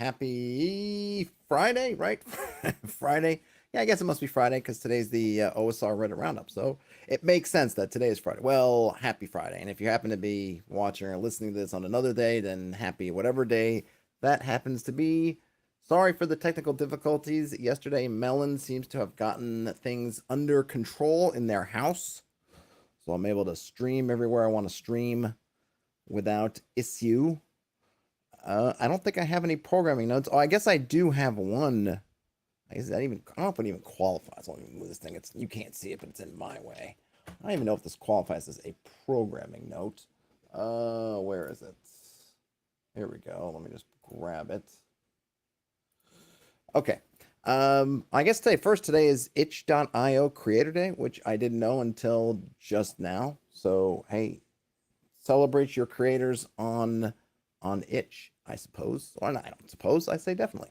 Happy Friday, right? Friday. Yeah, I guess it must be Friday because today's the OSR Reddit Roundup. So it makes sense that today is Friday. Well, happy Friday. And if you happen to be watching or listening to this on another day, then happy whatever day that happens to be. Sorry for the technical difficulties. Yesterday, Melon seems to have gotten things under control in their house. So I'm able to stream everywhere I want to stream without issue. I don't think I have any programming notes. Oh, I guess I do have one. I guess that even, I don't know if it even qualifies. Let me move this thing. It's, you can't see it, but it's in my way. I don't even know if this qualifies as a programming note. Where is it? Here we go. Let me just grab it. Okay. I guess today is itch.io Creator Day, which I didn't know until just now. So, hey, celebrate your creators on itch, I suppose. Or not, I don't suppose. I say definitely.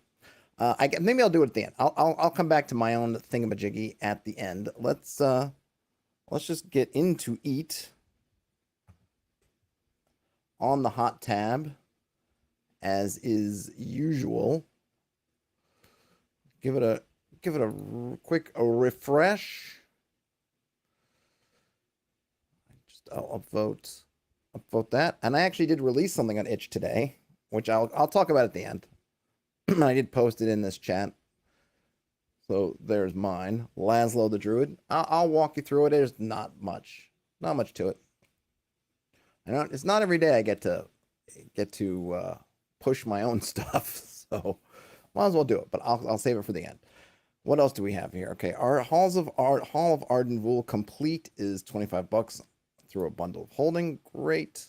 Maybe I'll do it at the end. I'll come back to my own thingamajiggy at the end. Let's just get into eat on the hot tab, as is usual. Give it a quick refresh. I'll upvote that. And I actually did release something on itch today, which I'll talk about at the end. I did post it in this chat. So there's mine, Laszlo the Druid. I'll walk you through it. There's not much to it. I know it's not every day I get to push my own stuff, so might as well do it. But I'll save it for the end. What else do we have here? Okay, our Hall of Ardenvoul complete is $25 through a bundle of holding. Great.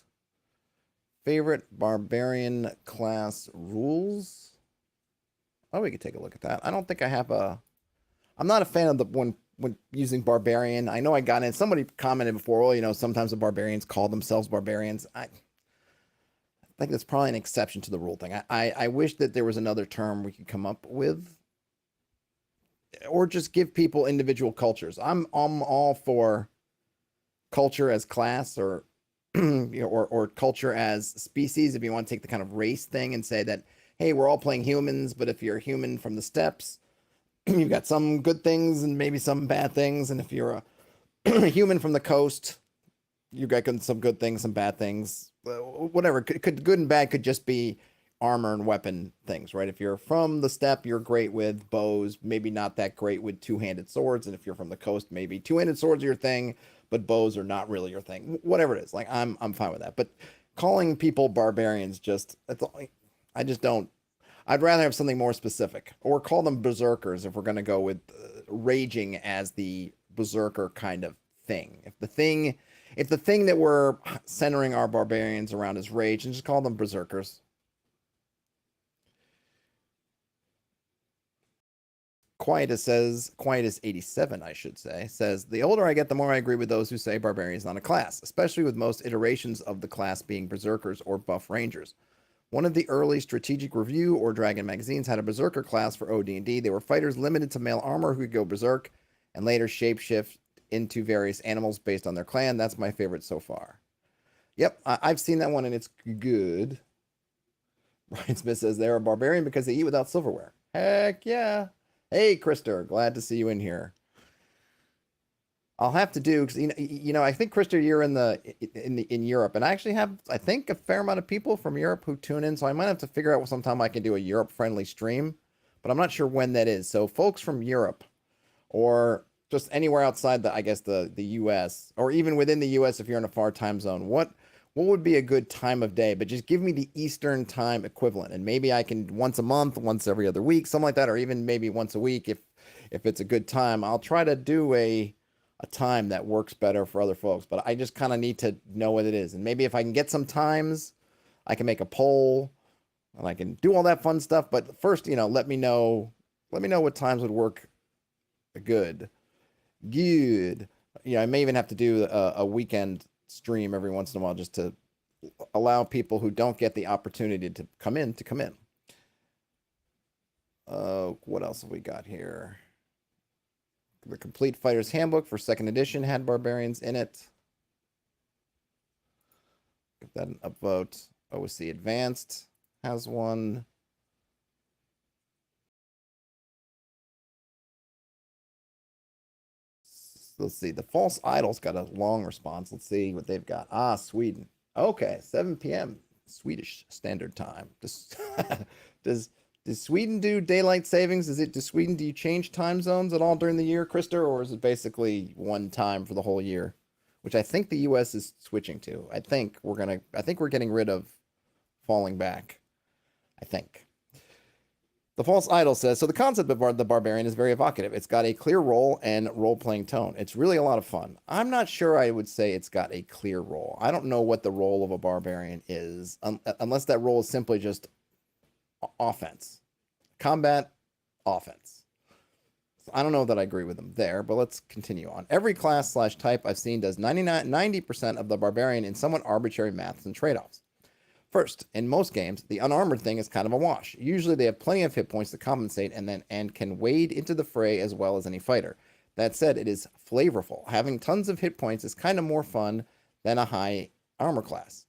Favorite Barbarian class rules. Oh, we could take a look at that. I don't think I have a... I'm not a fan of the when using Barbarian. I know I got in... Somebody commented before, well, you know, sometimes the Barbarians call themselves Barbarians. I think that's probably an exception to the rule thing. I wish that there was another term we could come up with. Or just give people individual cultures. I'm all for culture as class or or culture as species, if you want to take the kind of race thing and say that, hey, we're all playing humans, but if you're a human from the steppes, you've got some good things and maybe some bad things. And if you're a human from the coast, you've got some good things, some bad things. Whatever. Could good and bad could just be armor and weapon things, right? If you're from the steppe, you're great with bows, maybe not that great with two-handed swords. And if you're from the coast, maybe two-handed swords are your thing, but bows are not really your thing. Whatever it is, like I'm fine with that. But calling people barbarians I just don't. I'd rather have something more specific, or call them berserkers if we're going to go with raging as the berserker kind of thing. If the thing that we're centering our barbarians around is rage, and just call them berserkers. Quietus87, I should say, says, the older I get, the more I agree with those who say Barbarian is not a class, especially with most iterations of the class being Berserkers or Buff Rangers. One of the early Strategic Review or Dragon magazines had a Berserker class for OD&D. They were fighters limited to male armor who could go Berserk and later shapeshift into various animals based on their clan. That's my favorite so far. Yep, I've seen that one and it's good. Brian Smith says, they're a Barbarian because they eat without silverware. Heck yeah. Hey, Krister, glad to see you in here. I'll have to do, because you know, I think, Krister, you're in Europe, and I actually have, I think, a fair amount of people from Europe who tune in, so I might have to figure out sometime I can do a Europe-friendly stream, but I'm not sure when that is. So folks from Europe, or just anywhere outside the U.S., or even within the U.S. if you're in a far time zone, what would be a good time of day? But just give me the Eastern time equivalent, and maybe I can once a month, once every other week, something like that, or even maybe once a week if it's a good time. I'll try to do a time that works better for other folks, but I just kind of need to know what it is. And maybe if I can get some times, I can make a poll and I can do all that fun stuff. But first, you know, let me know what times would work good. I may even have to do a weekend stream every once in a while just to allow people who don't get the opportunity to come in. What else have we got here? The Complete Fighter's Handbook for 2nd edition had Barbarians in it. Give that an upvote. OSC Advanced has one. So let's see. The False Idol's got a long response. Let's see what they've got. Sweden. Okay, 7 p.m. Swedish Standard Time. Does does Sweden do daylight savings? Does Sweden, do you change time zones at all during the year, Krister, or is it basically one time for the whole year? Which I think the US is switching to. I think we're getting rid of falling back. I think. The False Idol says, so the concept of the Barbarian is very evocative. It's got a clear role and role-playing tone. It's really a lot of fun. I'm not sure I would say it's got a clear role. I don't know what the role of a Barbarian is, unless that role is simply just offense. Combat, offense. So I don't know that I agree with them there, but let's continue on. Every class/type I've seen does 90% of the Barbarian in somewhat arbitrary maths and trade-offs. First, in most games, the unarmored thing is kind of a wash. Usually they have plenty of hit points to compensate and can wade into the fray as well as any fighter. That said, it is flavorful. Having tons of hit points is kind of more fun than a high armor class.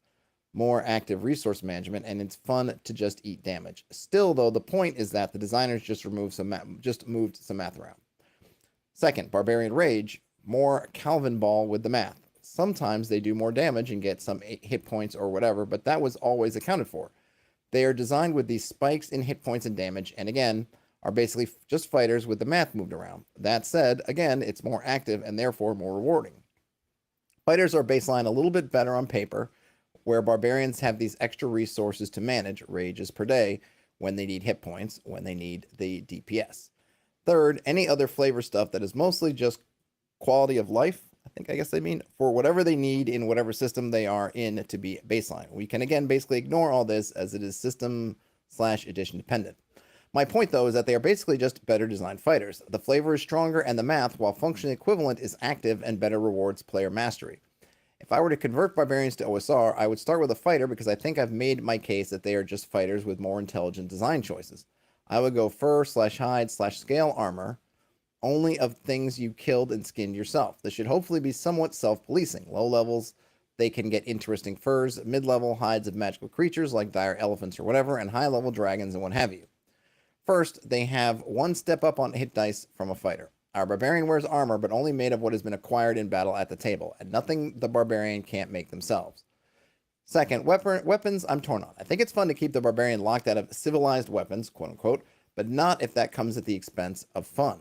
More active resource management, and it's fun to just eat damage. Still, though, the point is that the designers just moved some math around. Second, Barbarian Rage, more Calvin ball with the math. Sometimes they do more damage and get some hit points or whatever, but that was always accounted for. They are designed with these spikes in hit points and damage, and again, are basically just fighters with the math moved around. That said, again, it's more active and therefore more rewarding. Fighters are baseline a little bit better on paper, where Barbarians have these extra resources to manage, rages per day, when they need hit points, when they need the DPS. Third, any other flavor stuff that is mostly just quality of life, I guess they mean, for whatever they need in whatever system they are in to be baseline. We can, again, basically ignore all this as it is system/edition dependent. My point, though, is that they are basically just better designed fighters. The flavor is stronger, and the math, while functionally equivalent, is active and better rewards player mastery. If I were to convert Barbarians to OSR, I would start with a fighter because I think I've made my case that they are just fighters with more intelligent design choices. I would go fur/hide/scale armor, only of things you killed and skinned yourself. This should hopefully be somewhat self-policing. Low levels, they can get interesting furs. Mid-level, hides of magical creatures like dire elephants or whatever, and high-level dragons and what have you. First, they have one step up on hit dice from a fighter. Our Barbarian wears armor, but only made of what has been acquired in battle at the table, and nothing the Barbarian can't make themselves. Second, weapons I'm torn on. I think it's fun to keep the Barbarian locked out of civilized weapons, quote-unquote, but not if that comes at the expense of fun.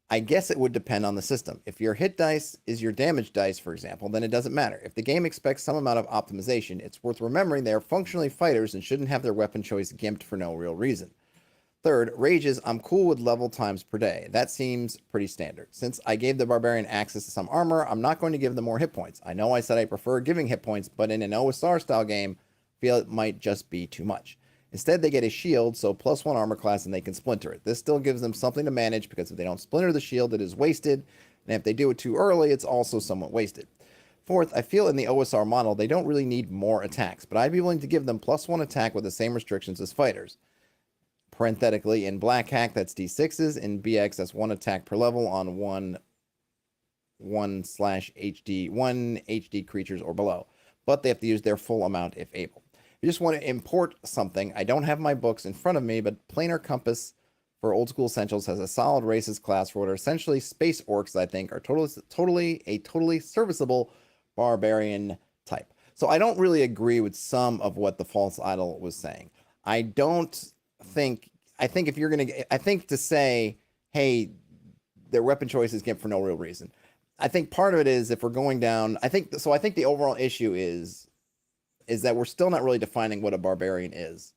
I guess it would depend on the system. If your hit dice is your damage dice, for example, then it doesn't matter. If the game expects some amount of optimization, it's worth remembering they are functionally fighters and shouldn't have their weapon choice gimped for no real reason. Third, rages, I'm cool with level times per day. That seems pretty standard. Since I gave the Barbarian access to some armor, I'm not going to give them more hit points. I know I said I prefer giving hit points, but in an OSR style game, I feel it might just be too much. Instead, they get a shield, so +1 armor class, and they can splinter it. This still gives them something to manage, because if they don't splinter the shield, it is wasted, and if they do it too early, it's also somewhat wasted. Fourth, I feel in the OSR model, they don't really need more attacks, but I'd be willing to give them +1 attack with the same restrictions as fighters. Parenthetically, in Black Hack, that's D6s. In BX, that's 1 attack per level on 1 HD creatures or below. But they have to use their full amount if able. If you just want to import something, I don't have my books in front of me, but Planar Compass for Old School Essentials has a solid races class for what are essentially space orcs that I think are totally serviceable Barbarian type. So I don't really agree with some of what the False Idol was saying. I think if you're going to, I think to say, hey, their weapon choice is given for no real reason. I think part of it is if we're going down, I think the overall issue is that we're still not really defining what a Barbarian is.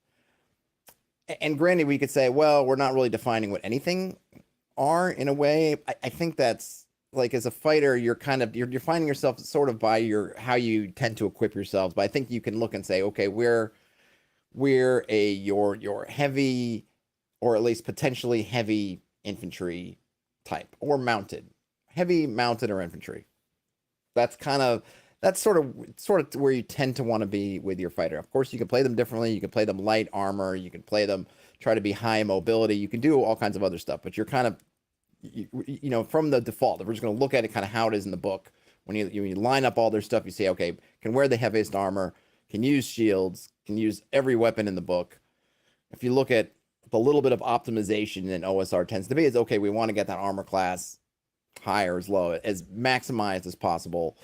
And granted, we could say, well, we're not really defining what anything are in a way. I think that's like, as a fighter, you're defining yourself sort of by how you tend to equip yourselves. But I think you can look and say, okay, we're your heavy, or at least potentially heavy infantry type, or heavy mounted or infantry. That's sort of where you tend to want to be with your fighter. Of course, you can play them differently. You can play them light armor. You can play them, try to be high mobility. You can do all kinds of other stuff, but you're kind of, from the default, if we're just going to look at it kind of how it is in the book, when you line up all their stuff, you say, okay, can wear the heaviest armor, can use shields, can use every weapon in the book. If you look at the little bit of optimization in OSR tends to be is, okay, we want to get that armor class high or as low, as maximized as possible,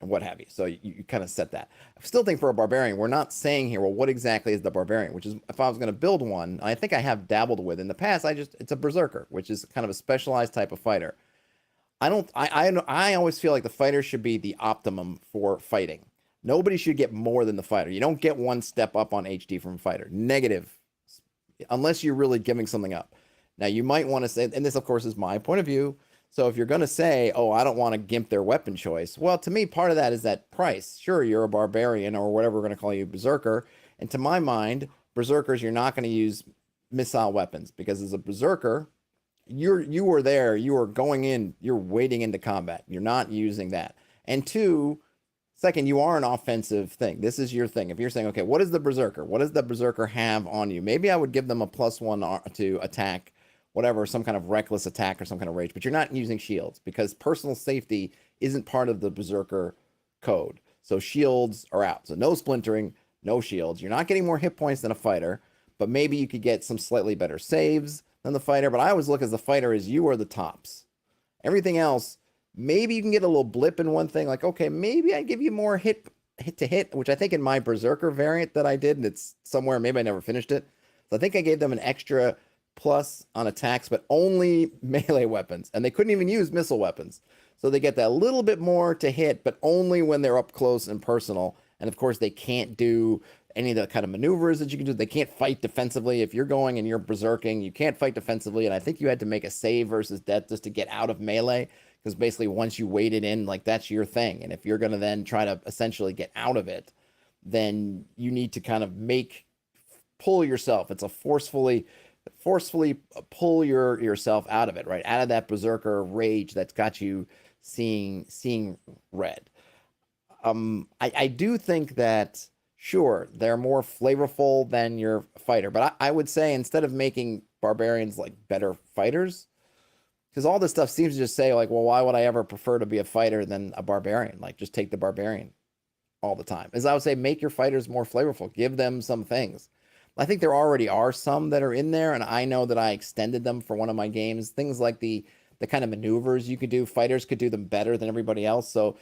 and what have you. So you kind of set that. I still think for a barbarian, we're not saying here, well, what exactly is the barbarian? Which is, if I was going to build one, I think I have dabbled with in the past, it's a berserker, which is kind of a specialized type of fighter. I always feel like the fighter should be the optimum for fighting. Nobody should get more than the fighter. You don't get one step up on HD from fighter. Negative, unless you're really giving something up. Now, you might want to say, and this, of course, is my point of view. So if you're going to say, oh, I don't want to gimp their weapon choice, well, to me, part of that is that price. Sure, you're a barbarian or whatever we're going to call you, berserker. And to my mind, berserkers, you're not going to use missile weapons, because as a berserker, you are there, you are going in, you're wading into combat. You're not using that. And two, second, you are an offensive thing. This is your thing. If you're saying, okay, what is the berserker? What does the berserker have on you? Maybe I would give them a +1 to attack, whatever, some kind of reckless attack or some kind of rage, but you're not using shields, because personal safety isn't part of the berserker code. So shields are out. So no splintering, no shields. You're not getting more hit points than a fighter, but maybe you could get some slightly better saves than the fighter. But I always look as the fighter as you are the tops. Everything else, maybe you can get a little blip in one thing, like, okay, maybe I give you more hit to hit, which I think in my berserker variant that I did, and it's somewhere, maybe I never finished it. So I think I gave them an extra plus on attacks, but only melee weapons, and they couldn't even use missile weapons. So they get that little bit more to hit, but only when they're up close and personal. And of course, they can't do any of the kind of maneuvers that you can do. They can't fight defensively. If you're going and you're berserking, you can't fight defensively. And I think you had to make a save versus death just to get out of melee, because basically once you waded in, like, that's your thing. And if you're going to then try to essentially get out of it, then you need to kind of pull yourself. It's a forcefully pull yourself out of it, right? Out of that berserker rage that's got you seeing red. I do think that, sure, they're more flavorful than your fighter, but I would say, instead of making barbarians like better fighters, because all this stuff seems to just say, like, well, why would I ever prefer to be a fighter than a barbarian? Like, just take the barbarian all the time. As I would say, make your fighters more flavorful. Give them some things. I think there already are some that are in there, and I know that I extended them for one of my games. Things like the kind of maneuvers you could do, fighters could do them better than everybody else. So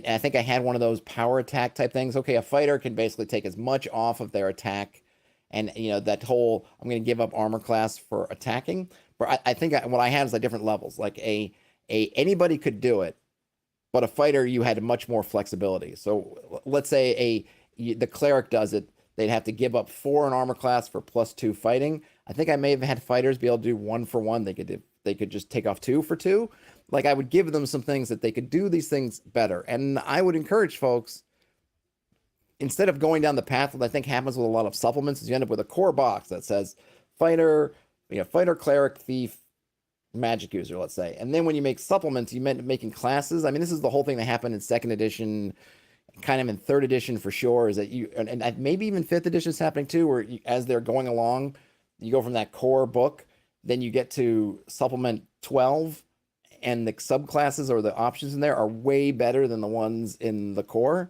I think I had one of those power attack type things. Okay, a fighter can basically take as much off of their attack, and that whole, I'm going to give up armor class for attacking. But I think what I had is like different levels. Like anybody could do it, but a fighter, you had much more flexibility. So let's say the cleric does it. They'd have to give up 4 in armor class for +2 fighting. I think I may have had fighters be able to do 1 for 1. They could just take off 2 for 2. Like, I would give them some things that they could do these things better. And I would encourage folks, instead of going down the path that I think happens with a lot of supplements, is you end up with a core box that says fighter, fighter, cleric, thief, magic user, let's say. And then when you make supplements, you meant making classes. I mean, this is the whole thing that happened in 2nd edition, kind of in 3rd edition for sure, is that and maybe even 5th edition is happening too, where as they're going along, you go from that core book, then you get to supplement 12, and the subclasses or the options in there are way better than the ones in the core.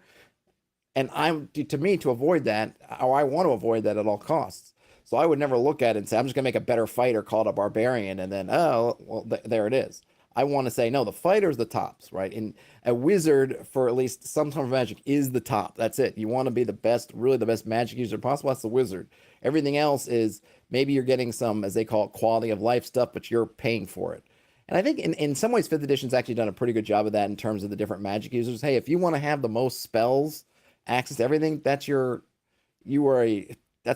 And to avoid that, or I want to avoid that at all costs. So I would never look at it and say, I'm just going to make a better fighter called a barbarian, and then, oh, well, there it is. I want to say, no, the fighter's the tops, right? And a wizard, for at least some type of magic, is the top. That's it. You want to be the best, really the best magic user possible. That's the wizard. Everything else is, maybe you're getting some, as they call it, quality of life stuff, but you're paying for it. And I think in some ways, 5th edition's actually done a pretty good job of that in terms of the different magic users. Hey, if you want to have the most spells, access to everything, that's a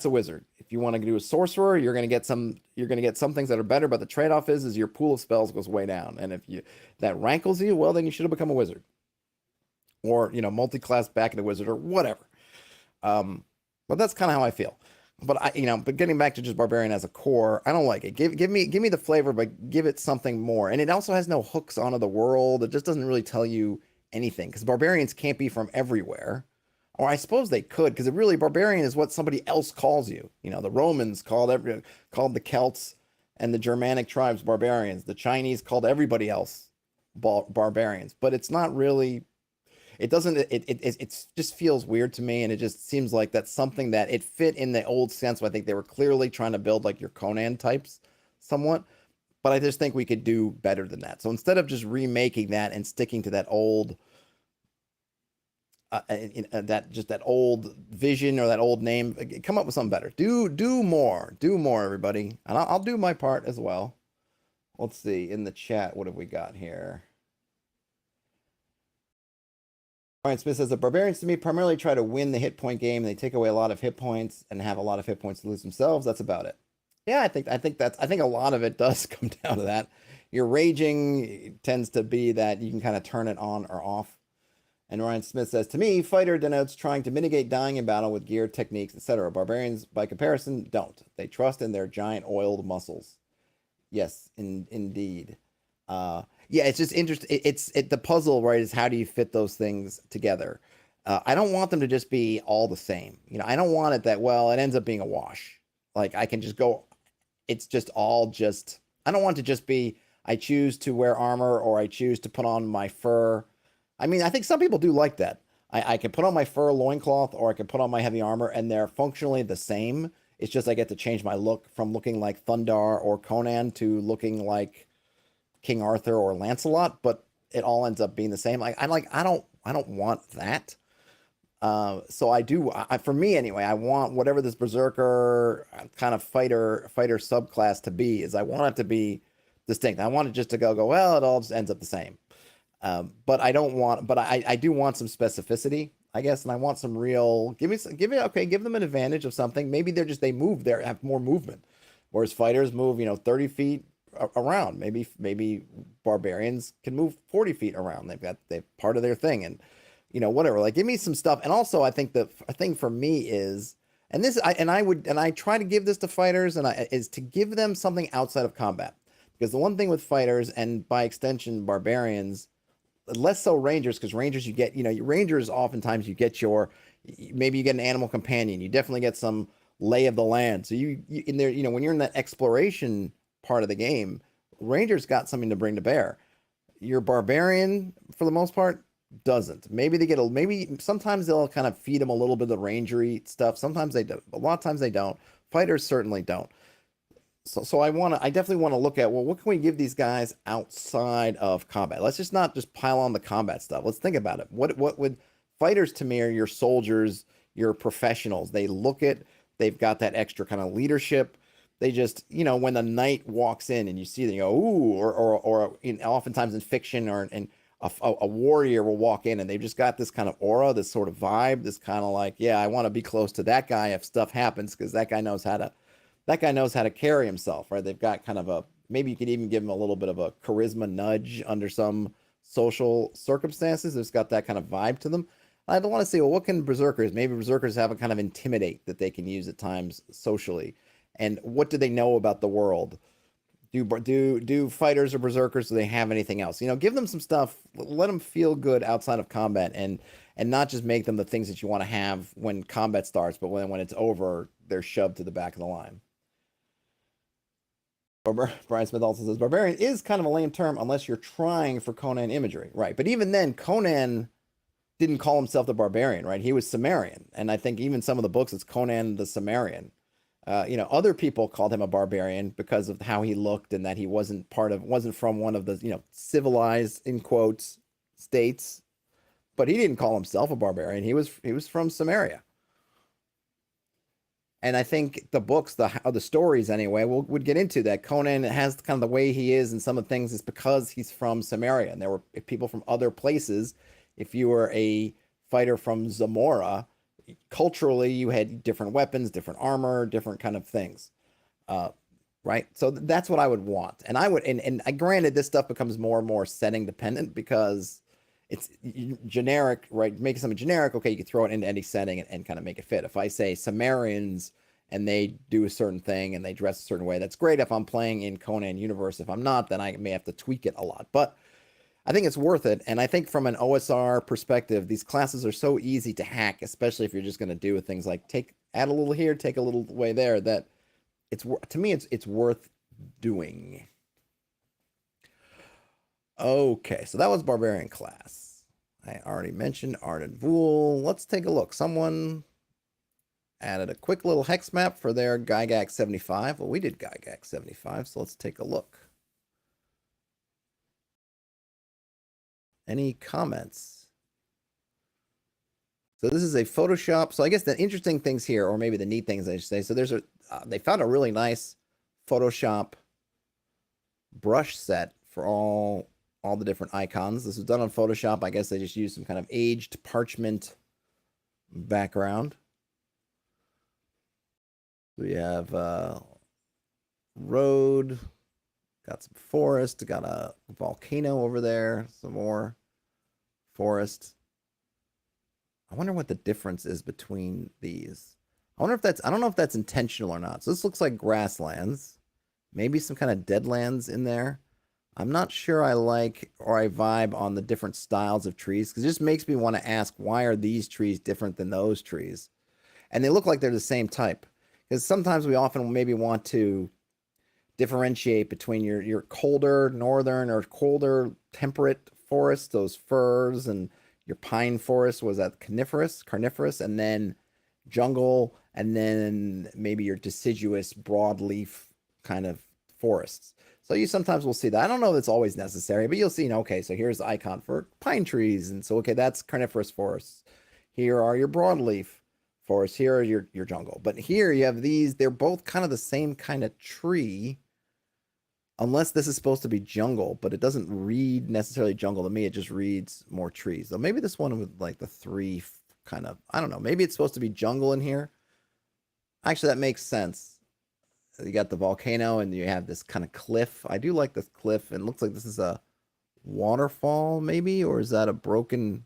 wizard. If you want to do a sorcerer, you're going to get some things that are better, but the trade-off is your pool of spells goes way down. And if that rankles you, well, then you should have become a wizard, or multi-class back into wizard, or whatever. But that's kind of how I feel. But but getting back to just barbarian as a core, I don't like it. Give me the flavor, but give it something more. And it also has no hooks onto the world. It just doesn't really tell you anything, because barbarians can't be from everywhere. Or I suppose they could, because barbarian is what somebody else calls you. The Romans called the Celts and the Germanic tribes barbarians. The Chinese called everybody else barbarians. But it's not really. It doesn't. It just feels weird to me, and it just seems like that's something that it fit in the old sense. I think they were clearly trying to build like your Conan types, somewhat. but I just think we could do better than that. So instead of just remaking that and sticking to that old, that old vision or that old name, come up with something better. Do more, everybody, and I'll do my part as well. Let's see in the chat, what have we got here? Brian Smith says the Barbarians to me primarily try to win the hit point game. They take away a lot of hit points and have a lot of hit points to lose themselves. That's about it. Yeah, I think a lot of it does come down to that. Your raging tends to be that you can kind of turn it on or off. And Ryan Smith says, to me, fighter denotes trying to mitigate dying in battle with gear, techniques, etc. Barbarians, by comparison, don't. They trust in their giant oiled muscles. Yes, indeed. Yeah, it's just interesting. The puzzle, right, is how do you fit those things together? I don't want them to just be all the same. I don't want it that, well, it ends up being a wash. Like I can just go, it's just all just, I don't want it to just be, I choose to wear armor or I choose to put on my fur. I mean, I think some people do like that. I can put on my fur loincloth or I can put on my heavy armor and they're functionally the same. It's just I get to change my look from looking like Thundar or Conan to looking like King Arthur or Lancelot, but it all ends up being the same. I don't want that. So for me anyway, I want whatever this berserker kind of fighter subclass to be is I want it to be distinct. I want it just to go, well, it all just ends up the same. But I don't want, but I do want some specificity, I guess. And I want some real, give them an advantage of something. Maybe they move there, have more movement. Whereas fighters move, 30 feet around. Maybe barbarians can move 40 feet around. They're part of their thing. And, whatever, like give me some stuff. And also I think the thing for me is, I try to give this to fighters is to give them something outside of combat. Because the one thing with fighters and by extension barbarians, less so rangers, because rangers rangers oftentimes you get maybe you get an animal companion, you definitely get some lay of the land. So you in there, when you're in that exploration part of the game, rangers got something to bring to bear. Your barbarian, for the most part, doesn't. Maybe sometimes they'll kind of feed them a little bit of the rangery stuff. Sometimes they do. A lot of times they don't. Fighters certainly don't. So I definitely want to look at, well, what can we give these guys outside of combat? Let's just not just pile on the combat stuff. Let's think about it. What would fighters to me are your soldiers, your professionals. They've got that extra kind of leadership. They just, when the knight walks in and you see them, you go, ooh, or oftentimes in fiction a warrior will walk in and they've just got this kind of aura, this sort of vibe, this kind of like, yeah, I want to be close to that guy if stuff happens because that guy knows how to carry himself, right? They've got kind of maybe you could even give him a little bit of a charisma nudge under some social circumstances. It's got that kind of vibe to them. I don't want to say, well, what can berserkers? Maybe berserkers have a kind of intimidate that they can use at times socially. And what do they know about the world? Do fighters or berserkers, do they have anything else? Give them some stuff, let them feel good outside of combat and not just make them the things that you want to have when combat starts, but when it's over, they're shoved to the back of the line. Brian Smith also says, Barbarian is kind of a lame term unless you're trying for Conan imagery. Right. But even then, Conan didn't call himself the Barbarian, right? He was Cimmerian. And I think even some of the books, it's Conan the Cimmerian. Other people called him a barbarian because of how he looked and that he wasn't from one of the, civilized, in quotes, states. But he didn't call himself a barbarian. He was from Cimmeria. And I think the books, the stories anyway, would get into that. Conan has kind of the way he is and some of the things is because he's from Cimmeria. And there were people from other places. If you were a fighter from Zamora, culturally you had different weapons, different armor, different kind of things. Right? So that's what I would want. And granted, this stuff becomes more and more setting dependent because it's generic, right? Making something generic, okay, you can throw it into any setting and kind of make it fit. If I say Cimmerians and they do a certain thing and they dress a certain way, that's great if I'm playing in Conan universe. If I'm not, then I may have to tweak it a lot. But I think it's worth it. And I think from an OSR perspective, these classes are so easy to hack, especially if you're just going to do things like add a little here, take a little way there, that to me, it's worth doing. Okay, so that was Barbarian class. I already mentioned Arden Vool. Let's take a look. Someone added a quick little hex map for their Gygax 75. Well, we did Gygax 75, so let's take a look. Any comments? So this is a Photoshop. So I guess the interesting things here, or maybe the neat things I should say. So there's they found a really nice Photoshop brush set for all the different icons. This was done on Photoshop. I guess they just used some kind of aged parchment background. We have road, got some forest, got a volcano over there, some more forest. I wonder what the difference is between these. I wonder if that's, I don't know if that's intentional or not. So this looks like grasslands, maybe some kind of deadlands in there. I'm not sure I like or I vibe on the different styles of trees because it just makes me want to ask, why are these trees different than those trees? And they look like they're the same type. Because sometimes we often maybe want to differentiate between your colder northern or colder temperate forests, those firs, and your pine forest, was that carnivorous, and then jungle, and then maybe your deciduous broadleaf kind of forests. So you sometimes will see that. I don't know if it's always necessary, but you'll see, okay, so here's the icon for pine trees. And so, okay, that's carnivorous forests. Here are your broadleaf forests. Here are your jungle. But here you have these, they're both kind of the same kind of tree, unless this is supposed to be jungle, but it doesn't read necessarily jungle to me. It just reads more trees. So maybe this one with like the three kind of, I don't know, maybe it's supposed to be jungle in here. Actually, that makes sense. You got the volcano and you have this kind of cliff. I do like this cliff, and it looks like this is a waterfall maybe, or is that a broken?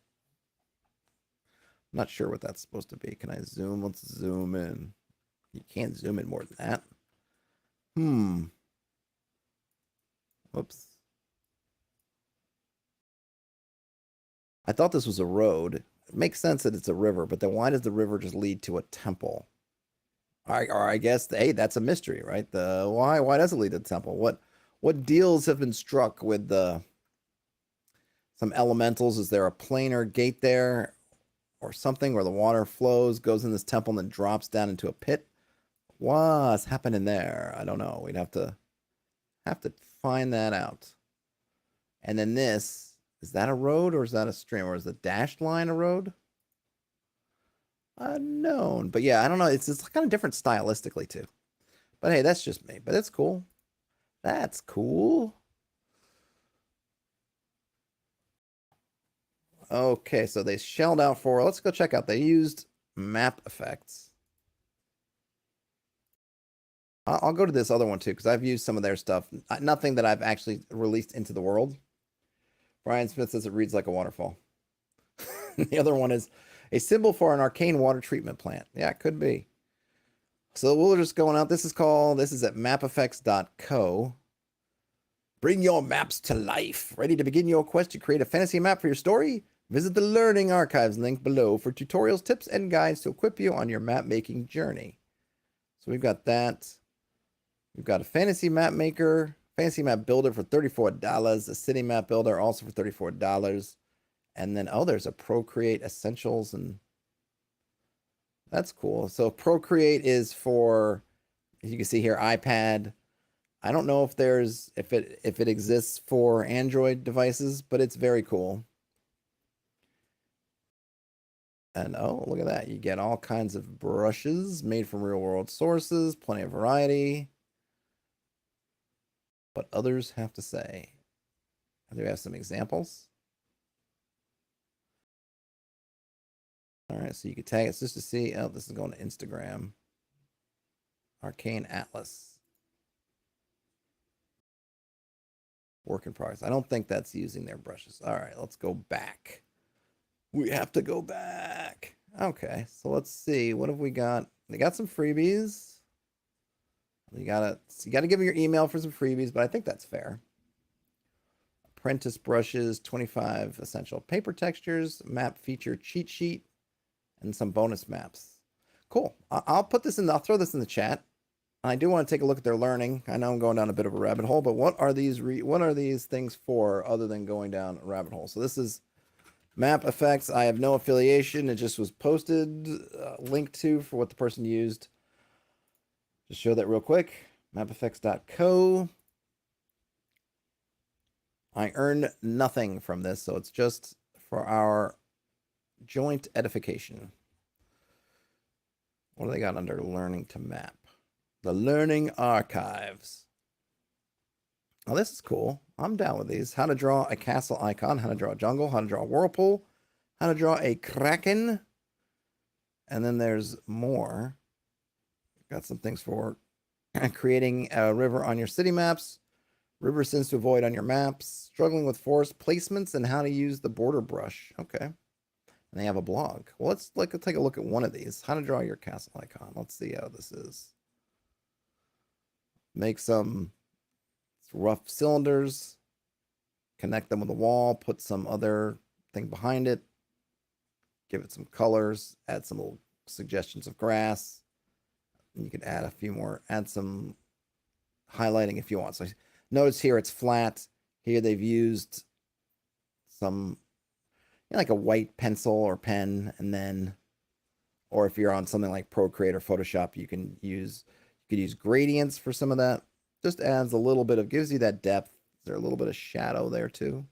I'm not sure what that's supposed to be. Can I zoom? Let's zoom in. You can't zoom in more than that. Whoops. I thought this was a road. It makes sense that it's a river, but then why does the river just lead to a temple? Or I guess, hey, that's a mystery, right? The why does it lead to the temple? What deals have been struck with some elementals? Is there a planar gate there or something where the water flows, goes in this temple, and then drops down into a pit? What's happening there? I don't know. We'd have to find that out. And then this, is that a road or is that a stream? Or is the dashed line a road? Unknown. But yeah, I don't know. It's kind of different stylistically too. But hey, that's just me. But it's cool. That's cool. Okay, so they shelled out for, let's go check out. They used map effects. I'll go to this other one too, because I've used some of their stuff. Nothing that I've actually released into the world. Brian Smith says it reads like a waterfall. The other one is a symbol for an arcane water treatment plant. Yeah, it could be. So we're just going out. This is at mapeffects.co. Bring your maps to life. Ready to begin your quest to create a fantasy map for your story? Visit the Learning Archives link below for tutorials, tips, and guides to equip you on your map making journey. So we've got that. We've got a fantasy map maker, fantasy map builder for $34, a city map builder also for $34. And then, oh, there's a Procreate Essentials, and that's cool. So Procreate is for, as you can see here, iPad. I don't know if it exists for Android devices, but it's very cool. And oh, look at that. You get all kinds of brushes made from real world sources, plenty of variety. What others have to say. Do we have some examples? All right, so you can tag it just to see. Oh, this is going to Instagram. Arcane Atlas. Work in progress. I don't think that's using their brushes. All right, let's go back. We have to go back. Okay, so let's see. What have we got? They got some freebies. You gotta give them your email for some freebies, but I think that's fair. Apprentice brushes, 25 essential paper textures, map feature cheat sheet, and some bonus maps. Cool. I'll throw this in the chat. I do want to take a look at their learning. I know I'm going down a bit of a rabbit hole, but what are these things for other than going down a rabbit hole? So this is map effects. I have no affiliation. It just was posted, linked to for what the person used. Just show that real quick. Mapeffects.co. I earn nothing from this, so it's just for our joint edification. What do they got under learning to map? The learning archives. Oh, this is cool. I'm down with these. How to draw a castle icon, how to draw a jungle, how to draw a whirlpool, how to draw a kraken. And then there's more. Got some things for creating a river on your city maps, river sins to avoid on your maps, struggling with forest placements, and how to use the border brush. Okay. And they have a blog. Well, let's take a look at one of these. How to draw your castle icon. Let's see how this is. Make some rough cylinders, connect them with a wall, put some other thing behind it, give it some colors, add some little suggestions of grass. And you could add a few more, add some highlighting if you want. So notice here it's flat. Here they've used some, like a white pencil or pen, and then, or if you're on something like Procreate or Photoshop, you could use gradients for some of that. Just adds a little bit of, gives you that depth. There's a little bit of shadow there too.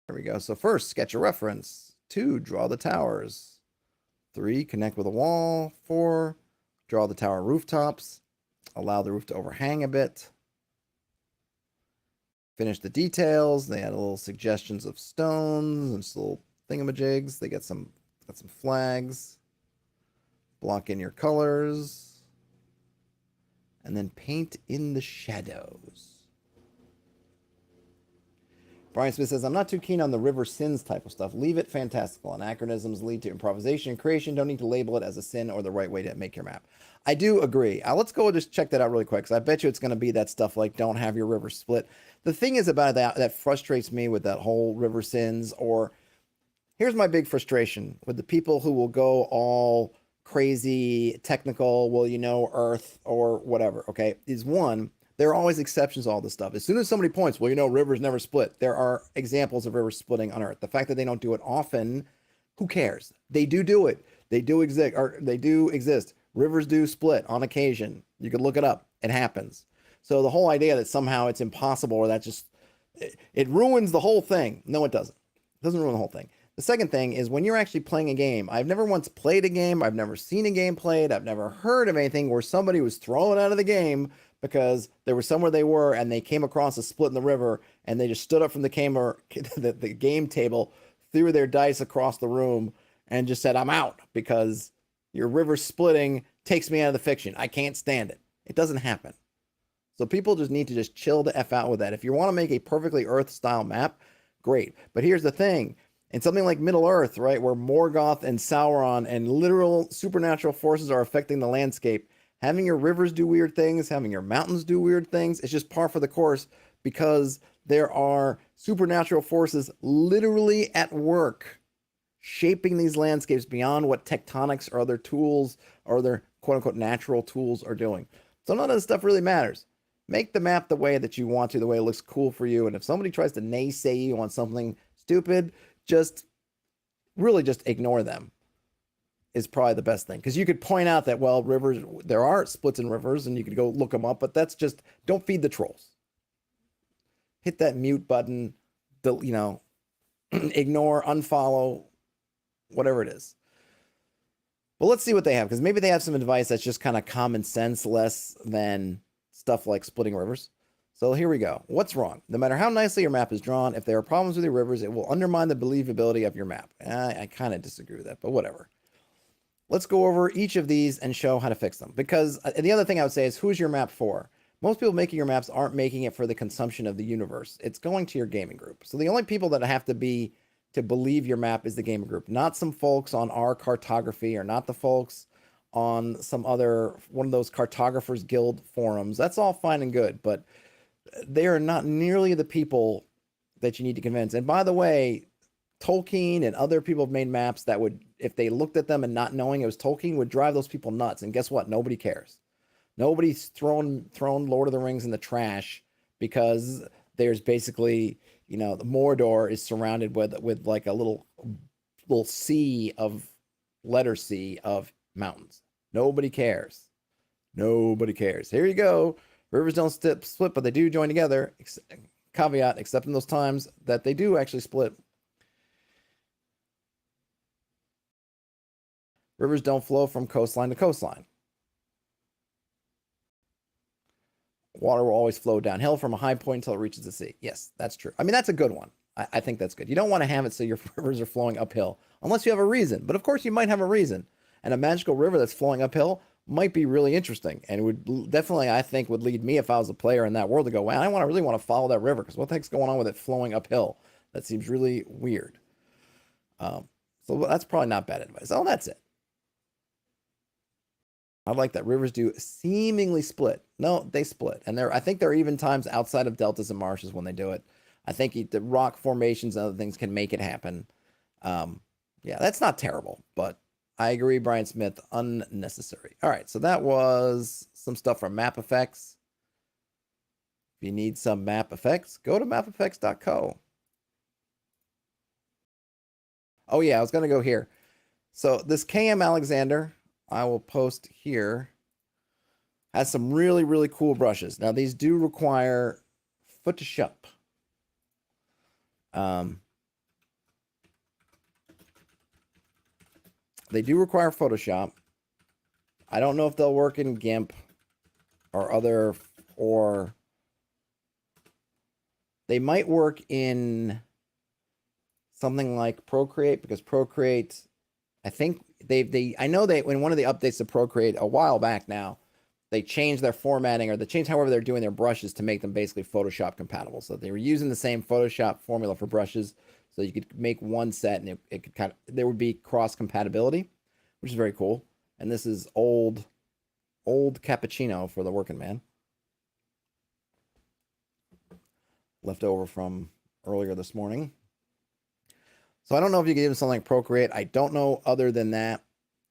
There we go. So first, sketch a reference. 2, draw the towers. 3, connect with a wall. 4, draw the tower rooftops. Allow the roof to overhang a bit. Finish the details. They add a little suggestions of stones and some little thingamajigs. They got some flags. Block in your colors. And then paint in the shadows. Brian Smith says, I'm not too keen on the river sins type of stuff. Leave it fantastical. Anachronisms lead to improvisation and creation. Don't need to label it as a sin or the right way to make your map. I do agree. Let's go and just check that out really quick, because I bet you it's going to be that stuff like don't have your river split. The thing is about that frustrates me with that whole river sins, or here's my big frustration with the people who will go all crazy technical, earth or whatever, okay, is one, there are always exceptions to all this stuff. As soon as somebody points, rivers never split. There are examples of rivers splitting on Earth. The fact that they don't do it often, who cares? They do it. They do exist. Rivers do split on occasion. You can look it up. It happens. So the whole idea that somehow it's impossible, or that just, it ruins the whole thing. No, it doesn't. It doesn't ruin the whole thing. The second thing is when you're actually playing a game. I've never once played a game. I've never seen a game played. I've never heard of anything where somebody was thrown out of the game because there was somewhere they were and they came across a split in the river and they just stood up from the game table, threw their dice across the room and just said, I'm out because your river splitting takes me out of the fiction. I can't stand it. It doesn't happen. So people just need to just chill the F out with that. If you want to make a perfectly Earth style map, great. But here's the thing. In something like Middle Earth, right, where Morgoth and Sauron and literal supernatural forces are affecting the landscape, having your rivers do weird things, having your mountains do weird things, it's just par for the course, because there are supernatural forces literally at work shaping these landscapes beyond what tectonics or other tools or other quote-unquote natural tools are doing. So none of this stuff really matters. Make the map the way that you want to, the way it looks cool for you. And if somebody tries to naysay you on something stupid, just ignore them is probably the best thing. Because you could point out that, well, rivers, there are splits in rivers and you could go look them up, but that's just, don't feed the trolls. Hit that mute button, ignore, unfollow, whatever it is. But let's see what they have, because maybe they have some advice that's just kind of common sense, less than stuff like splitting rivers. So here we go. What's wrong? No matter how nicely your map is drawn, if there are problems with your rivers, it will undermine the believability of your map. I kind of disagree with that, but whatever. Let's go over each of these and show how to fix them. Because the other thing I would say is, who's your map for? Most people making your maps aren't making it for the consumption of the universe. It's going to your gaming group. So the only people that have to believe your map is the gaming group, not some folks on our cartography, or not the folks on some other one of those cartographers guild forums. That's all fine and good, but they are not nearly the people that you need to convince. And by the way, Tolkien and other people have made maps that would, if they looked at them and not knowing it was Tolkien, would drive those people nuts. And guess what? Nobody cares. Nobody's thrown Lord of the Rings in the trash because there's basically, the Mordor is surrounded with like a little sea of letter C of mountains. Nobody cares. Nobody cares. Here you go. Rivers don't split, but they do join together. Caveat, except in those times that they do actually split. Rivers don't flow from coastline to coastline. Water will always flow downhill from a high point until it reaches the sea. Yes, that's true. I mean, that's a good one. I think that's good. You don't want to have it so your rivers are flowing uphill unless you have a reason. But of course, you might have a reason. And a magical river that's flowing uphill might be really interesting, and would definitely, I think, would lead me if I was a player in that world to go, wow, I really want to follow that river, because what the heck's going on with it flowing uphill? That seems really weird. So that's probably not bad advice. Oh, that's it. I like that rivers do seemingly split. No, they split, and I think there are even times outside of deltas and marshes when they do it. I think the rock formations and other things can make it happen. Yeah, that's not terrible, but I agree, Brian Smith, unnecessary. All right, so that was some stuff from Map Effects. If you need some map effects, go to mapeffects.co. Oh yeah, I was going to go here. So this KM Alexander, I will post here, has some really, really cool brushes. Now these do require Photoshop. They do require Photoshop. I don't know if they'll work in GIMP or they might work in something like Procreate, because Procreate, I think I know they, in one of the updates to Procreate a while back now, they changed their formatting, or they changed however they're doing their brushes to make them basically Photoshop compatible. So they were using the same Photoshop formula for brushes. So you could make one set and it could there would be cross compatibility, which is very cool. And this is old cappuccino for the working man. Left over from earlier this morning. So I don't know if you could give them something like Procreate. I don't know other than that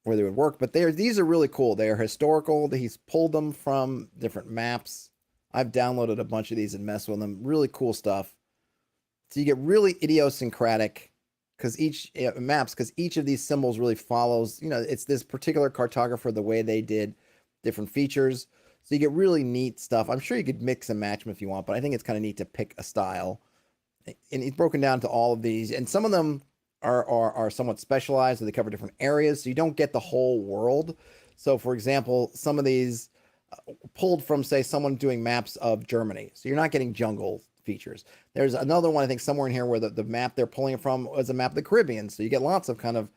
where they would work, but these are really cool. They are historical. He's pulled them from different maps. I've downloaded a bunch of these and messed with them. Really cool stuff. So you get really idiosyncratic because each of these symbols really follows, it's this particular cartographer, the way they did different features. So you get really neat stuff. I'm sure you could mix and match them if you want, but I think it's kind of neat to pick a style. And it's broken down to all of these, and some of them are somewhat specialized, so they cover different areas, so you don't get the whole world. So for example, some of these pulled from, say, someone doing maps of Germany, so you're not getting jungle features. There's another one, I think, somewhere in here where the map they're pulling it from was a map of the Caribbean, so you get lots of kind of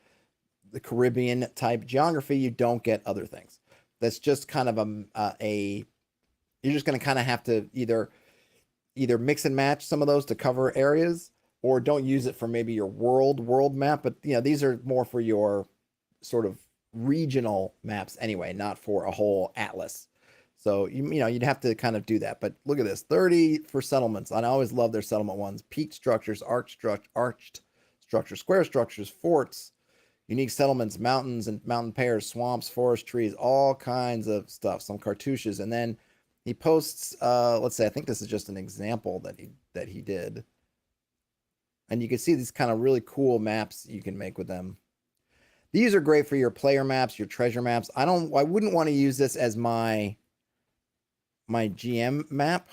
the Caribbean type geography. You don't get other things. That's just kind of you're just going to kind of have to either mix and match some of those to cover areas, or don't use it for maybe your world map. But these are more for your sort of regional maps anyway, not for a whole atlas. So you'd have to kind of do that. But look at this, 30 for settlements. I always love their settlement ones: peak structures, arched structures, square structures, forts, unique settlements, mountains and mountain pairs, swamps, forest, trees, all kinds of stuff. Some cartouches, and then he posts, let's say, I think this is just an example that he did. And you can see these kind of really cool maps you can make with them. These are great for your player maps, your treasure maps. I wouldn't want to use this as my GM map,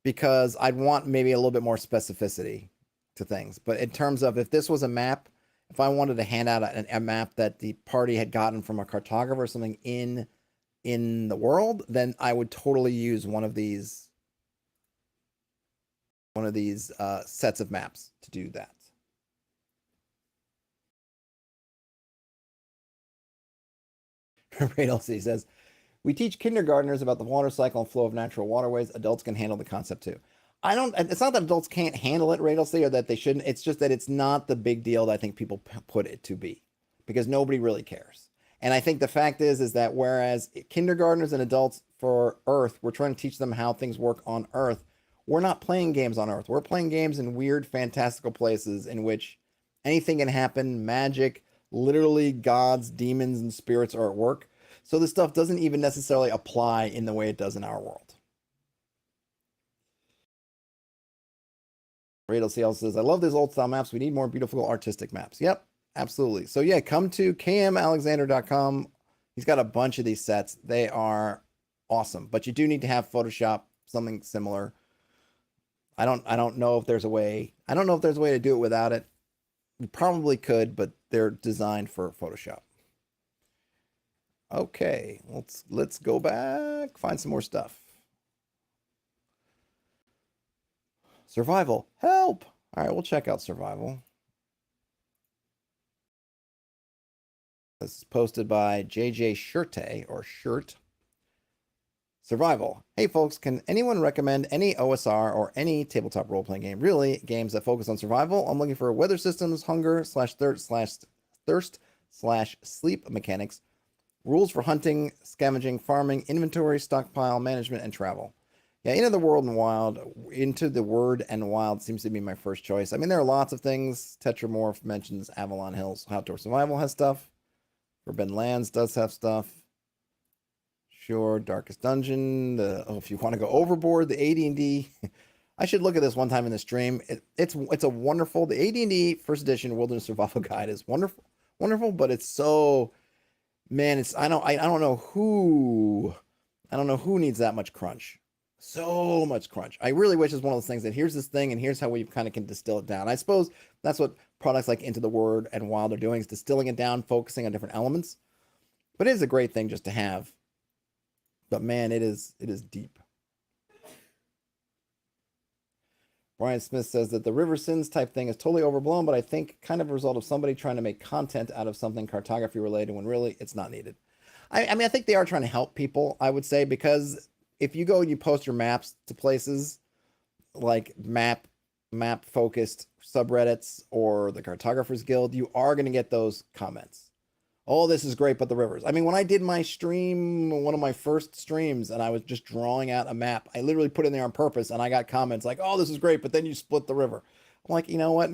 because I'd want maybe a little bit more specificity to things. But in terms of, if this was a map, if I wanted to hand out a map that the party had gotten from a cartographer or something in the world, then I would totally use one of these sets of maps to do that. Radel C says, we teach kindergartners about the water cycle and flow of natural waterways. Adults can handle the concept too. It's not that adults can't handle it, Radel C, or that they shouldn't. It's just that it's not the big deal that I think people put it to be, because nobody really cares. And I think the fact is that whereas kindergartners and adults for Earth, we're trying to teach them how things work on Earth, we're not playing games on Earth. We're playing games in weird, fantastical places in which anything can happen. Magic, literally gods, demons, and spirits are at work. So this stuff doesn't even necessarily apply in the way it does in our world. Radel CL says, I love these old style maps. We need more beautiful artistic maps. Yep, absolutely. So yeah, come to kmalexander.com. He's got a bunch of these sets. They are awesome. But you do need to have Photoshop, something similar. I don't know if there's a way. I don't know if there's a way to do it without it. You probably could, but they're designed for Photoshop. Okay, let's go back, find some more stuff. Survival, help! All right, we'll check out survival. This is posted by JJ Shirte or Shirt. Survival. Hey folks, can anyone recommend any OSR or any tabletop role-playing game? Really, games that focus on survival. I'm looking for weather systems, hunger /thirst / sleep mechanics, rules for hunting, scavenging, farming, inventory, stockpile, management, and travel. Yeah, Into the World and Wild, Into the Word and Wild seems to be my first choice. I mean, there are lots of things. Tetramorph mentions Avalon Hills. Outdoor Survival has stuff. Forbidden Lands does have stuff. Sure, Darkest Dungeon. If you want to go overboard, the AD&D. I should look at this one time in the stream. It's a wonderful. The AD&D First Edition Wilderness Survival Guide is wonderful, but it's so, man. I don't know who needs that much crunch. So much crunch. I really wish it's one of those things that here's this thing and here's how we kind of can distill it down. I suppose that's what products like Into the Word and Wild are doing, is distilling it down, focusing on different elements. But it is a great thing just to have. But man, it is deep. Brian Smith says that the River Sins type thing is totally overblown, but I think kind of a result of somebody trying to make content out of something cartography related when really it's not needed. I mean, I think they are trying to help people, I would say, because if you go and you post your maps to places like map focused subreddits or the Cartographers Guild, you are going to get those comments. Oh, this is great, but the rivers. I mean, when I did my stream, one of my first streams, and I was just drawing out a map, I literally put it in there on purpose, and I got comments like, oh, this is great, but then you split the river. I'm like, you know what?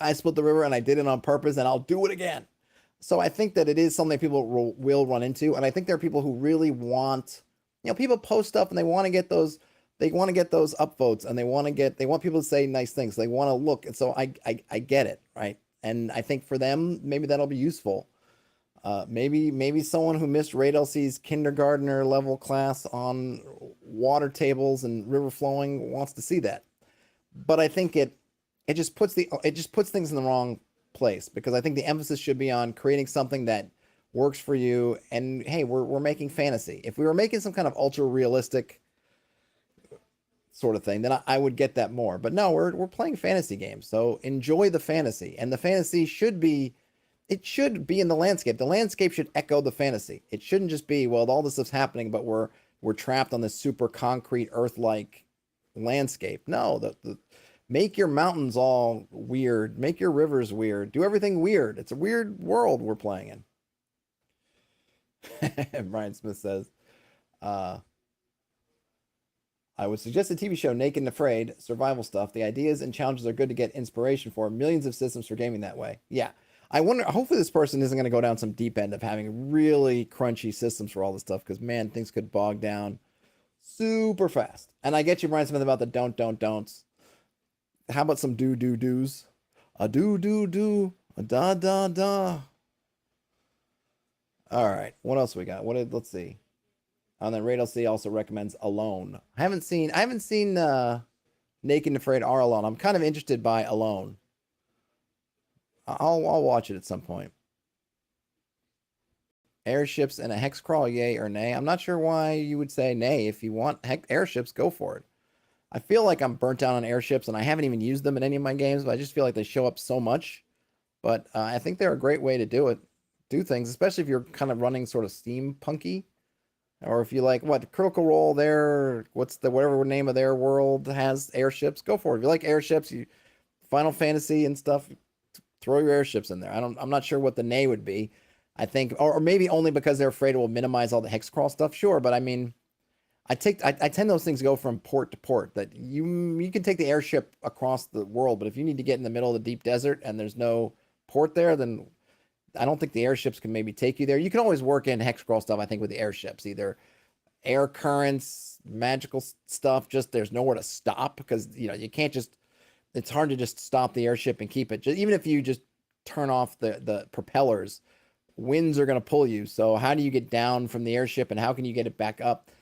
I split the river, and I did it on purpose, and I'll do it again. So I think that it is something people will run into, and I think there are people who really want, people post stuff, and they want to get those upvotes, and they want people to say nice things. They want to look, and so I get it, right? And I think for them, maybe that'll be useful. Maybe someone who missed Raid LC's kindergartner level class on water tables and river flowing wants to see that. But I think it just puts things in the wrong place, because I think the emphasis should be on creating something that works for you. And hey, we're making fantasy. If we were making some kind of ultra realistic sort of thing, then I would get that more. But no, we're playing fantasy games, so enjoy the fantasy, and the fantasy should be in the landscape. The landscape should echo the fantasy. It shouldn't just be, well, all this stuff's happening, but we're trapped on this super concrete Earth-like landscape. No, make your mountains all weird. Make your rivers weird. Do everything weird. It's a weird world we're playing in. Brian Smith says, I would suggest a TV show, Naked and Afraid, survival stuff. The ideas and challenges are good to get inspiration for. Millions of systems for gaming that way. Yeah. I wonder, hopefully this person isn't going to go down some deep end of having really crunchy systems for all this stuff, because, man, things could bog down super fast. And I get you, Brian Smith, about the don'ts. How about some do's? A do, a da. All right, what else we got? Let's see. And then Raid LC also recommends Alone. I haven't seen Naked and Afraid or Alone. I'm kind of interested by Alone. I'll watch it at some point. Airships and a hex crawl, yay or nay? I'm not sure why you would say nay. If you want airships, go for it. I feel like I'm burnt out on airships, and I haven't even used them in any of my games, but I just feel like they show up so much. But I think they're a great way to do things, especially if you're kind of running sort of steampunky, or if you like Critical Role, whatever name of their world has airships, go for it. If you like airships, Final Fantasy and stuff, throw your airships in there. I'm not sure what the nay would be. I think, or maybe only because they're afraid it will minimize all the hex crawl stuff. Sure, but I mean, I tend those things go from port to port. That you can take the airship across the world, but if you need to get in the middle of the deep desert and there's no port there, then I don't think the airships can maybe take you there. You can always work in hex crawl stuff, I think, with the airships, either air currents, magical stuff. Just there's nowhere to stop, because you can't just. It's hard to just stop the airship and keep it. Even if you just turn off the propellers, winds are going to pull you. So how do you get down from the airship, and how can you get it back up?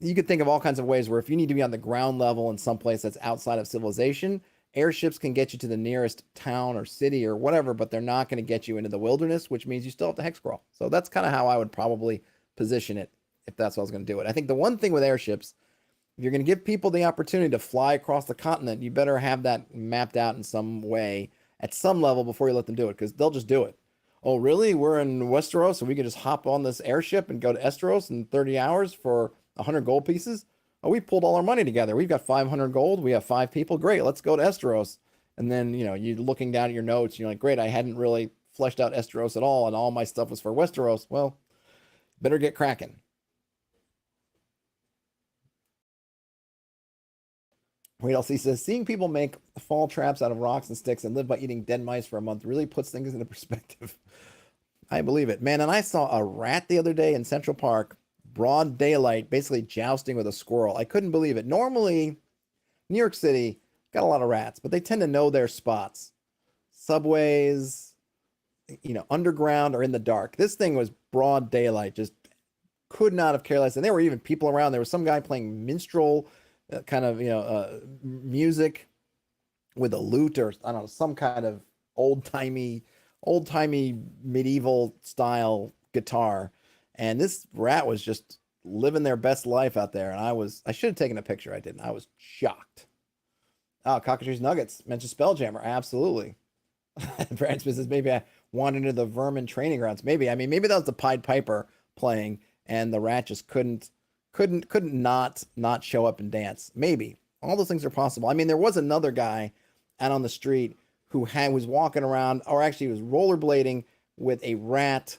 you could think of all kinds of ways where if you need to be on the ground level in some place that's outside of civilization, airships can get you to the nearest town or city or whatever, but they're not going to get you into the wilderness, which means you still have to hex crawl. So that's kind of how I would probably position it if that's what I was going to do it. I think the one thing with airships, if you're going to give people the opportunity to fly across the continent, you better have that mapped out in some way at some level before you let them do it, because they'll just do it. Oh, really? We're in Westeros, so we can just hop on this airship and go to Esteros in 30 hours for 100 gold pieces? Oh, we pulled all our money together. We've got 500 gold. We have 5 people. Great, let's go to Esteros. And then, you're looking down at your notes. You're like, great, I hadn't really fleshed out Esteros at all, and all my stuff was for Westeros. Well, better get cracking. Wait, else he says, seeing people make fall traps out of rocks and sticks and live by eating dead mice for a month really puts things into perspective. I believe it. Man, and I saw a rat the other day in Central Park, broad daylight, basically jousting with a squirrel. I couldn't believe it. Normally, New York City got a lot of rats, but they tend to know their spots. Subways, underground or in the dark. This thing was broad daylight, just could not have cared less. And there were even people around. There was some guy playing minstrel kind of, music with a lute or, I don't know, some kind of old-timey medieval style guitar. And this rat was just living their best life out there. And I should have taken a picture. I didn't. I was shocked. Oh, Cockatrice Nuggets mentioned Spelljammer. Absolutely. Brad Smith says, maybe I wandered into the vermin training grounds. Maybe. I mean, maybe that was the Pied Piper playing and the rat just couldn't not show up and dance. Maybe. All those things are possible. I mean, there was another guy out on the street who was walking around, or actually was rollerblading with a rat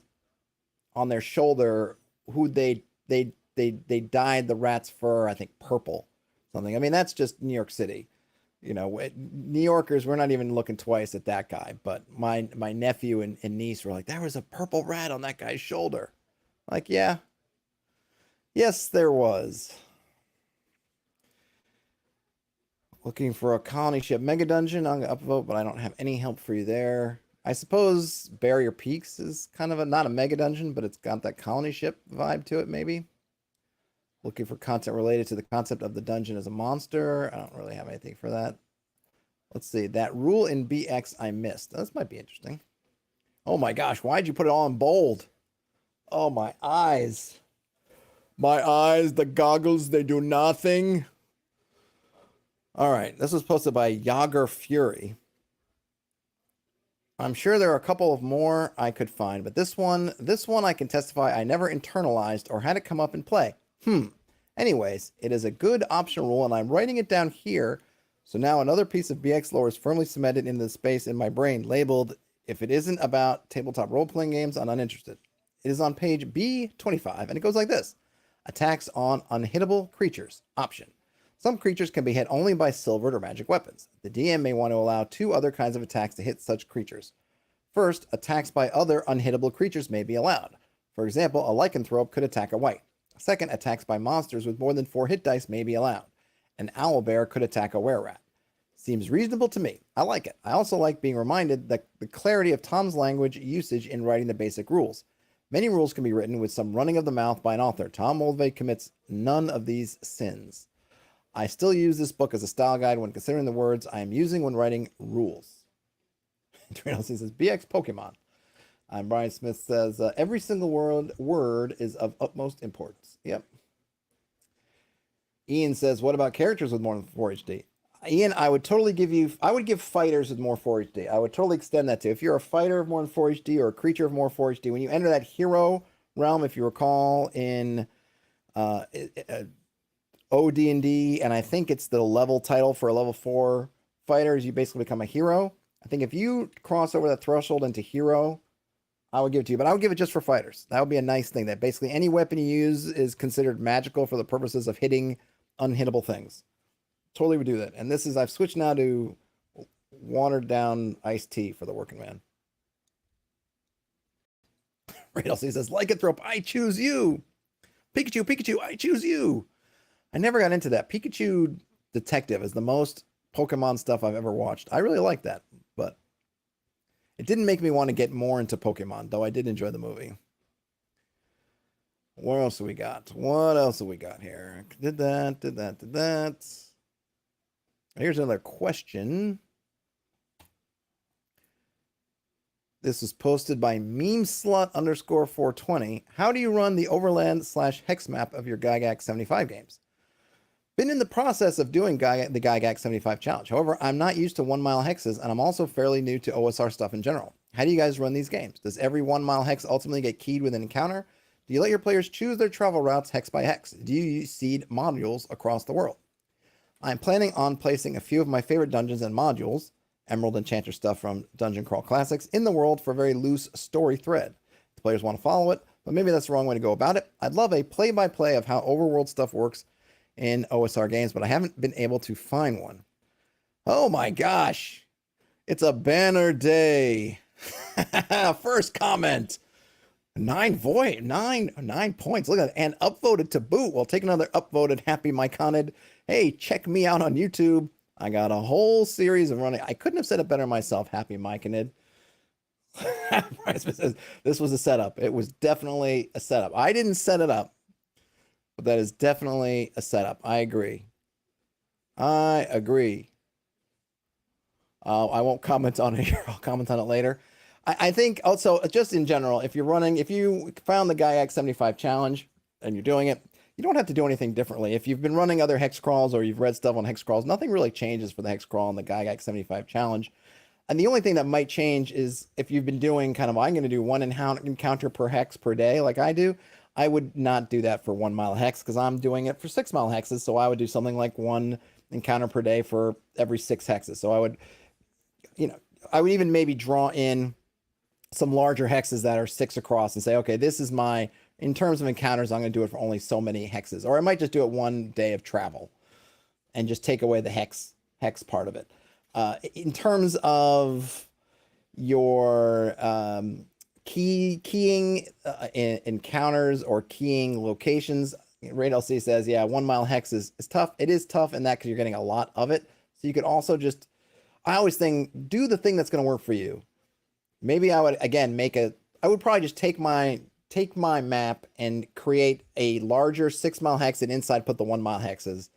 on their shoulder, who they dyed the rat's fur, I think, purple. Something. I mean, that's just New York City. New Yorkers, we're not even looking twice at that guy. But my nephew and niece were like, there was a purple rat on that guy's shoulder. Like, yeah. Yes, there was. Looking for a colony ship mega dungeon. I'm going to upvote, but I don't have any help for you there. I suppose Barrier Peaks is kind of not a mega dungeon, but it's got that colony ship vibe to it, maybe. Looking for content related to the concept of the dungeon as a monster. I don't really have anything for that. Let's see. That rule in BX I missed. This might be interesting. Oh my gosh, why'd you put it all in bold? Oh, my eyes. My eyes, the goggles, they do nothing. All right, this was posted by Yager Fury. I'm sure there are a couple of more I could find, but this one I can testify I never internalized or had it come up in play. Anyways, it is a good optional rule, and I'm writing it down here. So now another piece of BX lore is firmly cemented in the space in my brain, labeled, if it isn't about tabletop role-playing games, I'm uninterested. It is on page B25, and it goes like this. Attacks on unhittable creatures. Option. Some creatures can be hit only by silvered or magic weapons. The DM may want to allow 2 other kinds of attacks to hit such creatures. First, attacks by other unhittable creatures may be allowed. For example, a lycanthrope could attack a wight. Second, attacks by monsters with more than 4 hit dice may be allowed. An owlbear could attack a were-rat. Seems reasonable to me. I like it. I also like being reminded that the clarity of Tom's language usage in writing the basic rules. Many rules can be written with some running of the mouth by an author. Tom Moldvay commits none of these sins. I still use this book as a style guide when considering the words I am using when writing rules. Trino says, BX Pokemon. Brian Smith says, every single word is of utmost importance. Yep. Ian says, what about characters with more than 4 HD? Ian, I would give fighters with more 4 HD. I would totally extend that to, if you're a fighter of more than 4 HD or a creature of more 4 HD, when you enter that hero realm, if you recall in OD&D, and I think it's the level title for a level 4 fighters, you basically become a hero. I think if you cross over that threshold into hero, I would give it to you, but I would give it just for fighters. That would be a nice thing, that basically any weapon you use is considered magical for the purposes of hitting unhittable things. Totally would do that. And this is, I've switched now to watered down iced tea for the working man. Radel says, lycanthrope, I choose you. Pikachu, I choose you. I never got into that. Pikachu Detective is the most Pokemon stuff I've ever watched. I really like that, but it didn't make me want to get more into Pokemon, though I did enjoy the movie. What else do we got? What else do we got here? Did that. Here's another question. This was posted by memeslut_420. How do you run the overland / hex map of your Gygax 75 games? Been in the process of doing the Gygax 75 challenge. However, I'm not used to 1 mile hexes, and I'm also fairly new to OSR stuff in general. How do you guys run these games? Does every 1 mile hex ultimately get keyed with an encounter? Do you let your players choose their travel routes hex by hex? Do you seed modules across the world? I'm planning on placing a few of my favorite dungeons and modules, Emerald Enchanter stuff from Dungeon Crawl Classics, in the world for a very loose story thread. The players want to follow it, but maybe that's the wrong way to go about it. I'd love a play-by-play of how overworld stuff works in OSR games, but I haven't been able to find one. Oh my gosh. It's a banner day. First comment. 9 points. Look at that. And upvoted to boot. We'll take another upvoted Happy Myconid. Hey, check me out on YouTube. I got a whole series of running. I couldn't have said it better myself, Happy Myconid. This was a setup. It was definitely a setup. I didn't set it up, but that is definitely a setup. I agree. I won't comment on it here. I'll comment on it later. I think also, just in general, if you found the Gygax 75 challenge and you're doing it, you don't have to do anything differently. If you've been running other hex crawls or you've read stuff on hex crawls, nothing really changes for the hex crawl and the Gygax 75 challenge. And the only thing that might change is if you've been doing I'm going to do 1 encounter per hex per day like I do. I would not do that for 1 mile hex because I'm doing it for 6 mile hexes. So I would do something like 1 encounter per day for every 6 hexes. So I would even maybe draw in some larger hexes that are 6 across and say, okay, this is in terms of encounters, I'm going to do it for only so many hexes. Or I might just do it 1 day of travel and just take away the hex part of it. In terms of your keying encounters or keying locations, Raid LC says, yeah, 1 mile hex is tough. It is tough in that because you're getting a lot of it. So you could also I always think, do the thing that's going to work for you. Maybe I would, again, I would probably just take my map and create a larger 6 mile hex and inside put the 1 mile hexes.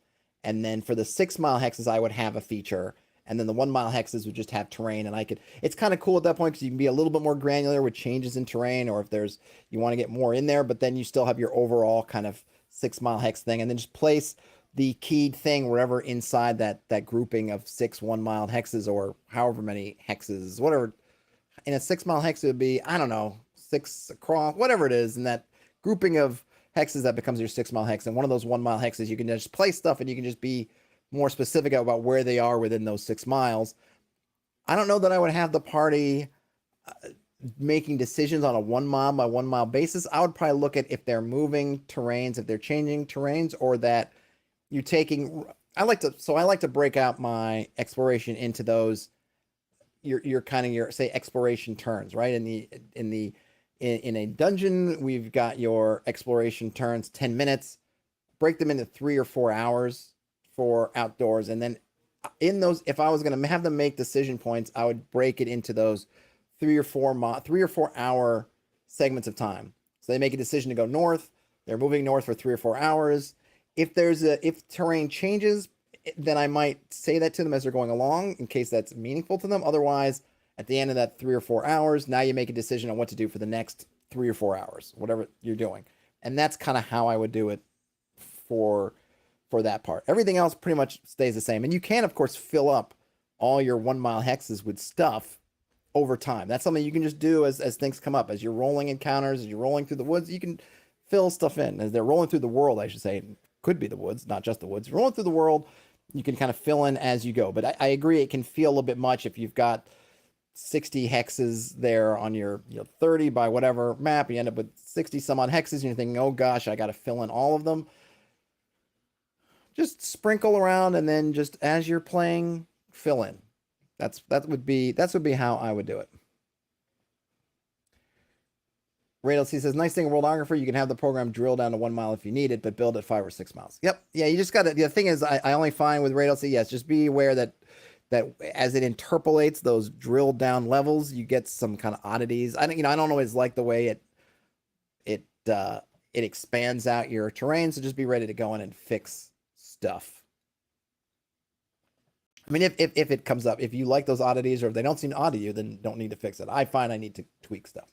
And then for the 6 mile hexes, I would have a feature. And then the 1 mile hexes would just have terrain. And it's kind of cool at that point because you can be a little bit more granular with changes in terrain, or if you want to get more in there, but then you still have your overall kind of 6 mile hex thing. And then just place the keyed thing wherever inside that grouping of 6 1 mile hexes or however many hexes, whatever. In a 6 mile hex, it would be, I don't know, 6 across, whatever it is. And that grouping of hexes that becomes your 6 mile hex. And one of those 1 mile hexes, you can just place stuff and you can just be more specific about where they are within those 6 miles. I don't know that I would have the party making decisions on a 1 mile by 1 mile basis. I would probably look at if they're moving terrains, if they're changing terrains, or that you're taking. I like to break out my exploration into those. Your say exploration turns, right? In a dungeon, we've got your exploration turns 10 minutes. Break them into 3 or 4 hours for outdoors, and then in those, if I was going to have them make decision points, I would break it into those 3 or 4 hour segments of time. So they make a decision to go north. They're moving north for 3 or 4 hours. If terrain changes, then I might say that to them as they're going along in case that's meaningful to them. Otherwise, at the end of that 3 or 4 hours, now you make a decision on what to do for the next 3 or 4 hours, whatever you're doing. And that's kind of how I would do it for that part. Everything else pretty much stays the same. And you can, of course, fill up all your 1 mile hexes with stuff over time. That's something you can just do as things come up. As you're rolling encounters, as you're rolling through the woods, you can fill stuff in. As they're rolling through the world, I should say. It could be the woods, not just the woods. Rolling through the world, you can kind of fill in as you go. But I agree, it can feel a bit much if you've got 60 hexes there on your 30 by whatever map. You end up with 60 some odd hexes and you're thinking, oh gosh, I got to fill in all of them. Just sprinkle around and then just as you're playing, fill in. That would be how I would do it. RaidLC says, nice thing in Worldographer, you can have the program drill down to 1 mile if you need it, but build at 5 or 6 miles. Yep. Yeah, you just got to, the thing is, I only find with RaidLC, yes, just be aware that as it interpolates those drilled down levels, you get some kind of oddities. I don't always like the way it it expands out your terrain. So just be ready to go in and fix stuff. I mean, if it comes up, if you like those oddities or if they don't seem odd to you, then don't need to fix it. I find I need to tweak stuff.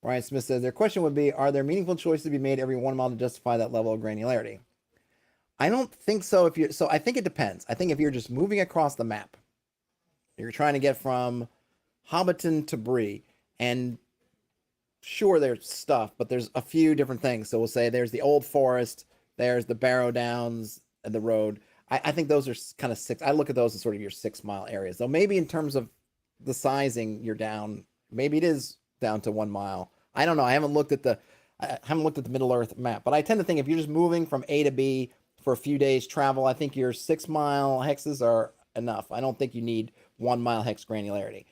Brian Smith says, their question would be, are there meaningful choices to be made every 1 mile to justify that level of granularity? I don't think so. So I think it depends. I think if you're just moving across the map, you're trying to get from Hobbiton to Bree, and sure, there's stuff, but there's a few different things. So we'll say there's the Old Forest, there's the Barrow Downs, and the road. I think those are kind of I look at those as sort of your 6 mile areas. So maybe in terms of the sizing, you're down. Maybe it is down to 1 mile. I don't know. I haven't looked at the Middle Earth map, but I tend to think if you're just moving from A to B for a few days travel, I think your 6 mile hexes are enough. I don't think you need 1 mile hex granularity.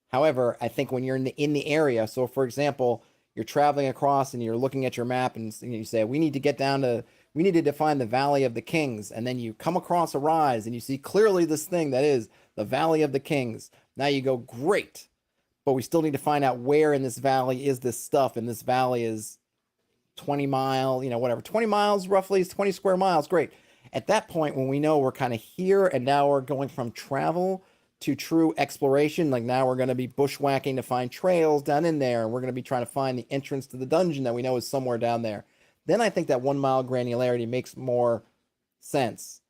However, I think when you're in the area, so for example, you're traveling across and you're looking at your map and you say, we need to define the Valley of the Kings. And then you come across a rise and you see clearly this thing that is the Valley of the Kings. Now you go, great, but we still need to find out where in this valley is this stuff. And this valley is 20 miles roughly is 20 square miles. Great. At that point, when we know we're kind of here and now we're going from travel to true exploration, like now we're going to be bushwhacking to find trails down in there, and we're going to be trying to find the entrance to the dungeon that we know is somewhere down there, then I think that 1 mile granularity makes more sense.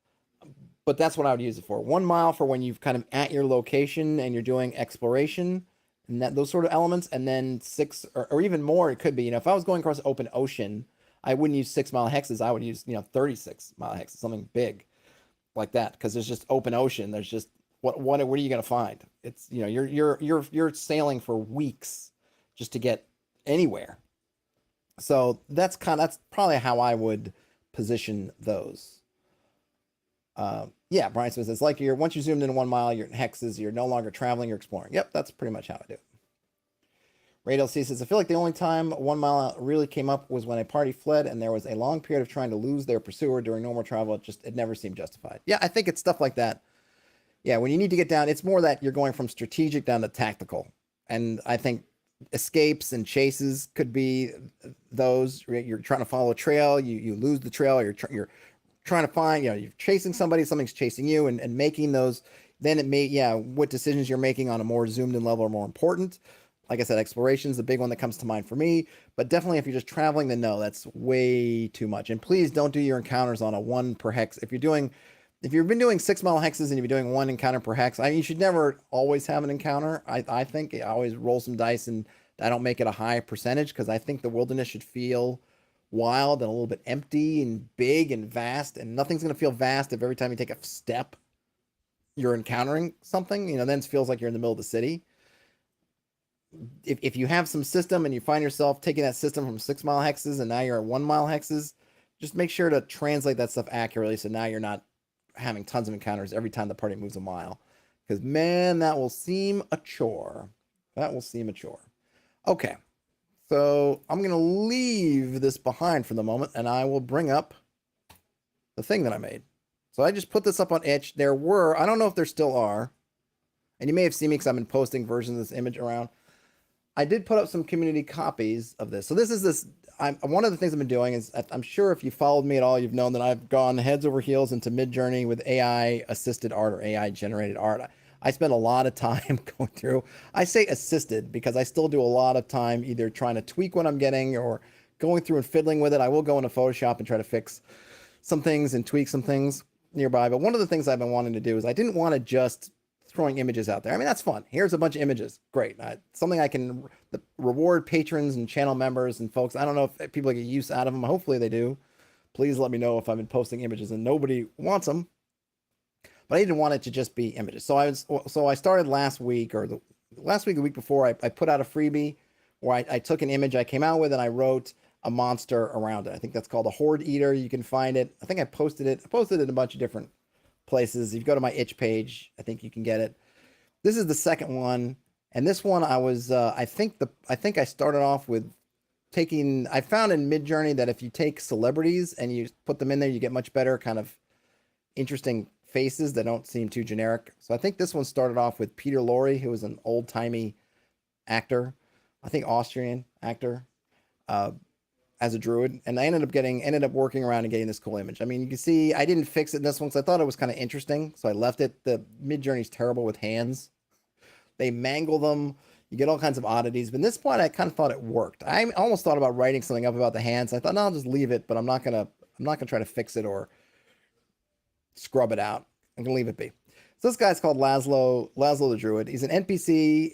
But that's what I would use it for. 1 mile for when you've kind of at your location and you're doing exploration and those sort of elements, and then 6 or even more, it could be, if I was going across open ocean, I wouldn't use 6 mile hexes. I would use 36 mile hexes, something big like that, because there's just open ocean. There's just what are you going to find? It's you're sailing for weeks just to get anywhere. So that's probably how I would position those. Yeah, Brian says it's like once you zoomed in 1 mile, you're in hexes, you're no longer traveling, you're exploring. Yep, that's pretty much how I do it. Radel C says, I feel like the only time 1 mile really came up was when a party fled and there was a long period of trying to lose their pursuer during normal travel. It never seemed justified. Yeah, I think it's stuff like that. Yeah, when you need to get down, it's more that you're going from strategic down to tactical. And I think escapes and chases could be those. You're trying to follow a trail, you lose the trail, you're trying to find, you're chasing somebody, something's chasing you, and making those. Then it may, what decisions you're making on a more zoomed in level are more important. Like I said, exploration is the big one that comes to mind for me. But definitely if you're just traveling, then no, that's way too much. And please don't do your encounters on a 1 per hex. If you've been doing 6 mile hexes and you've been doing 1 encounter per hex, you should never always have an encounter. I think I always roll some dice and I don't make it a high percentage, because I think the wilderness should feel wild and a little bit empty and big and vast, and nothing's going to feel vast if every time you take a step you're encountering something. Then it feels like you're in the middle of the city. If you have some system and you find yourself taking that system from 6 mile hexes and now you're at 1 mile hexes, just make sure to translate that stuff accurately, so now you're not having tons of encounters every time the party moves a mile, because man, that will seem a chore. Okay, so I'm gonna leave this behind for the moment and I will bring up the thing that I made. So I just put this up on Itch. I don't know if there still are, and you may have seen me because I've been posting versions of this image around. I did put up some community copies of this. So one of the things I've been doing is, I'm sure if you followed me at all, you've known that I've gone heads over heels into Midjourney with AI assisted art or AI generated art. I spend a lot of time going through. I say assisted because I still do a lot of time either trying to tweak what I'm getting or going through and fiddling with it. I will go into Photoshop and try to fix some things and tweak some things nearby. But one of the things I've been wanting to do is I didn't want to just throwing images out there. I mean, that's fun. Here's a bunch of images. Great. Something I can reward patrons and channel members and folks. I don't know if people get use out of them. Hopefully they do. Please let me know if I've been posting images and nobody wants them. But I didn't want it to just be images. So I started last week or the week before, I put out a freebie where I took an image I came out with and I wrote a monster around it. I think that's called a Horde Eater. You can find it. I think I posted it. I posted it in a bunch of different places. If you go to my itch page, I think you can get it. This is the second one, and this one I was I think I started off with I found in Midjourney that if you take celebrities and you put them in there, you get much better kind of interesting faces that don't seem too generic. So I think this one started off with Peter Lorre, who was an old-timey actor, I think Austrian actor. as a druid, and I ended up working around and getting this cool image. I mean, you can see I didn't fix it in this one because I thought it was kind of interesting, so I left it. The Mid-Journey is terrible with hands. They mangle them. You get all kinds of oddities. But in this point, I kind of thought it worked. I almost thought about writing something up about the hands. I thought, no, I'll just leave it, but I'm not gonna try to fix it or scrub it out. I'm gonna leave it be. So this guy's called Laszlo the Druid. He's an NPC.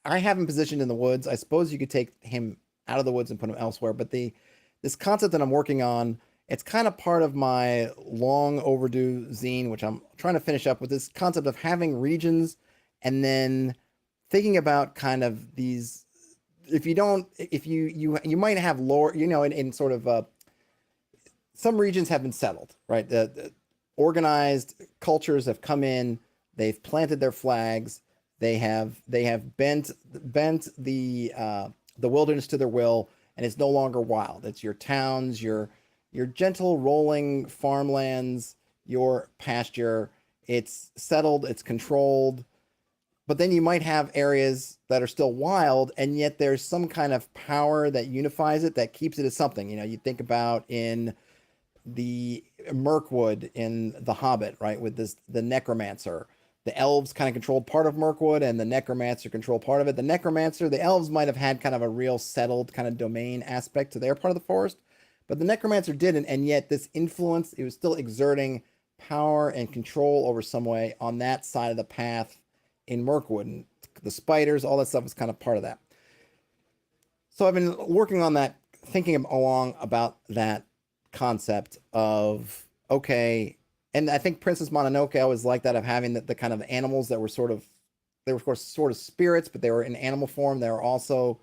I have him positioned in the woods. I suppose you could take him out of the woods and put him elsewhere. But this concept that I'm working on, it's kind of part of my long overdue zine, which I'm trying to finish up with this concept of having regions and then thinking about kind of these. If you might have lore, in sort of some regions have been settled, right? The organized cultures have come in, they've planted their flags, they have bent the wilderness to their will, and it's no longer wild. It's your towns, your gentle rolling farmlands, your pasture. It's settled, it's controlled. But then you might have areas that are still wild, and yet there's some kind of power that unifies it, that keeps it as something. You think about in the Mirkwood in The Hobbit, right? With the necromancer. The elves kind of controlled part of Mirkwood, and the necromancer controlled part of it. The elves might have had kind of a real settled kind of domain aspect to their part of the forest, but the necromancer didn't, and yet this influence, it was still exerting power and control over some way on that side of the path in Mirkwood. And the spiders, all that stuff was kind of part of that. So I've been working on that, thinking along about that concept of, okay, and I think Princess Mononoke always like that, of having the kind of animals that were they were of course sort of spirits, but they were in animal form. They were also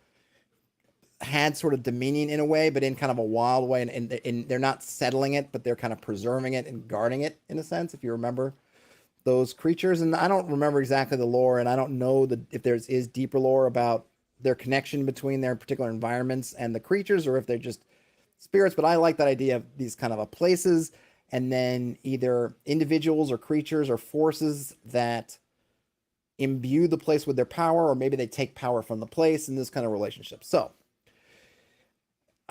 had sort of dominion in a way, but in kind of a wild way, and they're not settling it, but they're kind of preserving it and guarding it in a sense, if you remember those creatures. And I don't remember exactly the lore, and I don't know if is deeper lore about their connection between their particular environments and the creatures, or if they're just spirits. But I like that idea of these kind of places, and then either individuals or creatures or forces that imbue the place with their power, or maybe they take power from the place in this kind of relationship. So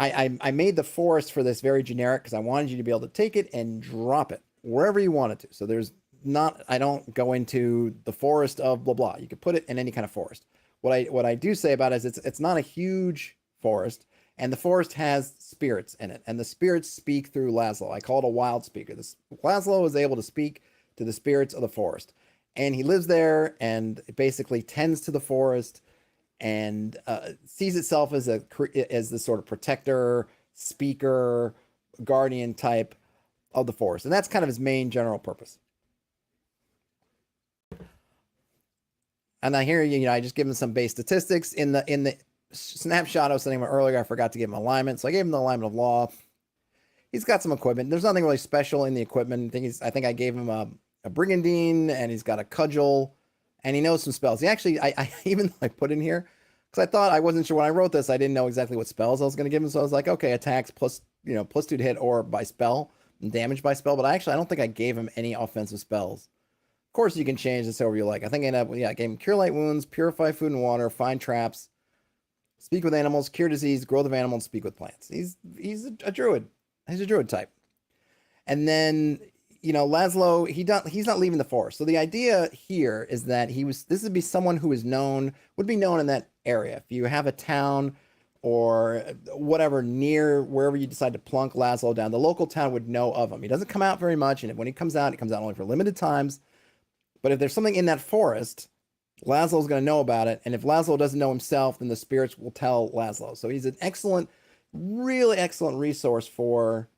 I made the forest for this very generic because I wanted you to be able to take it and drop it wherever you wanted to. So I don't go into the forest of blah blah. You could put it in any kind of forest. What I do say about it is it's not a huge forest, and the forest has spirits in it, and the spirits speak through Laszlo. I call it a wild speaker. Laszlo is able to speak to the spirits of the forest, and he lives there and basically tends to the forest and sees itself as the sort of protector, speaker, guardian type of the forest, and that's kind of his main general purpose. And I hear I just give him some base statistics in the snapshot I was sending him earlier. I forgot to give him alignment, so I gave him the alignment of law. He's got some equipment. There's nothing really special in the equipment. I think I gave him a brigandine, and he's got a cudgel, and he knows some spells. He actually, I even though I put in here, because I thought, I wasn't sure when I wrote this, I didn't know exactly what spells I was going to give him. So I was like, okay, attacks plus 2 to hit or by spell, and damage by spell. But I don't think I gave him any offensive spells. Of course, you can change this however you like. I think I gave him Cure Light Wounds, Purify Food and Water, Find Traps, Speak with Animals, Cure Disease, Growth of Animals, Speak with Plants. He's a druid. He's a druid type. And then, Laszlo, he's not leaving the forest. So the idea here is that this would be someone who would be known in that area. If you have a town or whatever near wherever you decide to plunk Laszlo down, the local town would know of him. He doesn't come out very much, and when he comes out only for limited times. But if there's something in that forest, Laszlo's going to know about it. And if Laszlo doesn't know himself, then the spirits will tell Laszlo. So he's an excellent, really excellent resource for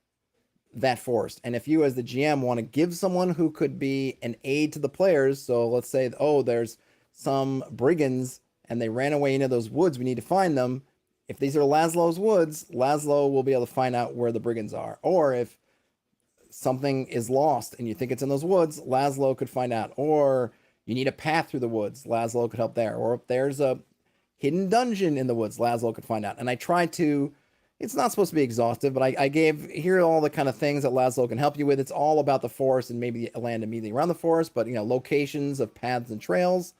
that forest. And if you as the GM want to give someone who could be an aid to the players, so let's say, there's some brigands and they ran away into those woods, we need to find them. If these are Laszlo's woods, Laszlo will be able to find out where the brigands are. Or if something is lost and you think it's in those woods, Laszlo could find out. Or you need a path through the woods, Laszlo could help there. Or if there's a hidden dungeon in the woods, Laszlo could find out. And I tried to, it's not supposed to be exhaustive, but I gave, here are all the kind of things that Laszlo can help you with. It's all about the forest and maybe land immediately around the forest, but locations of paths and trails,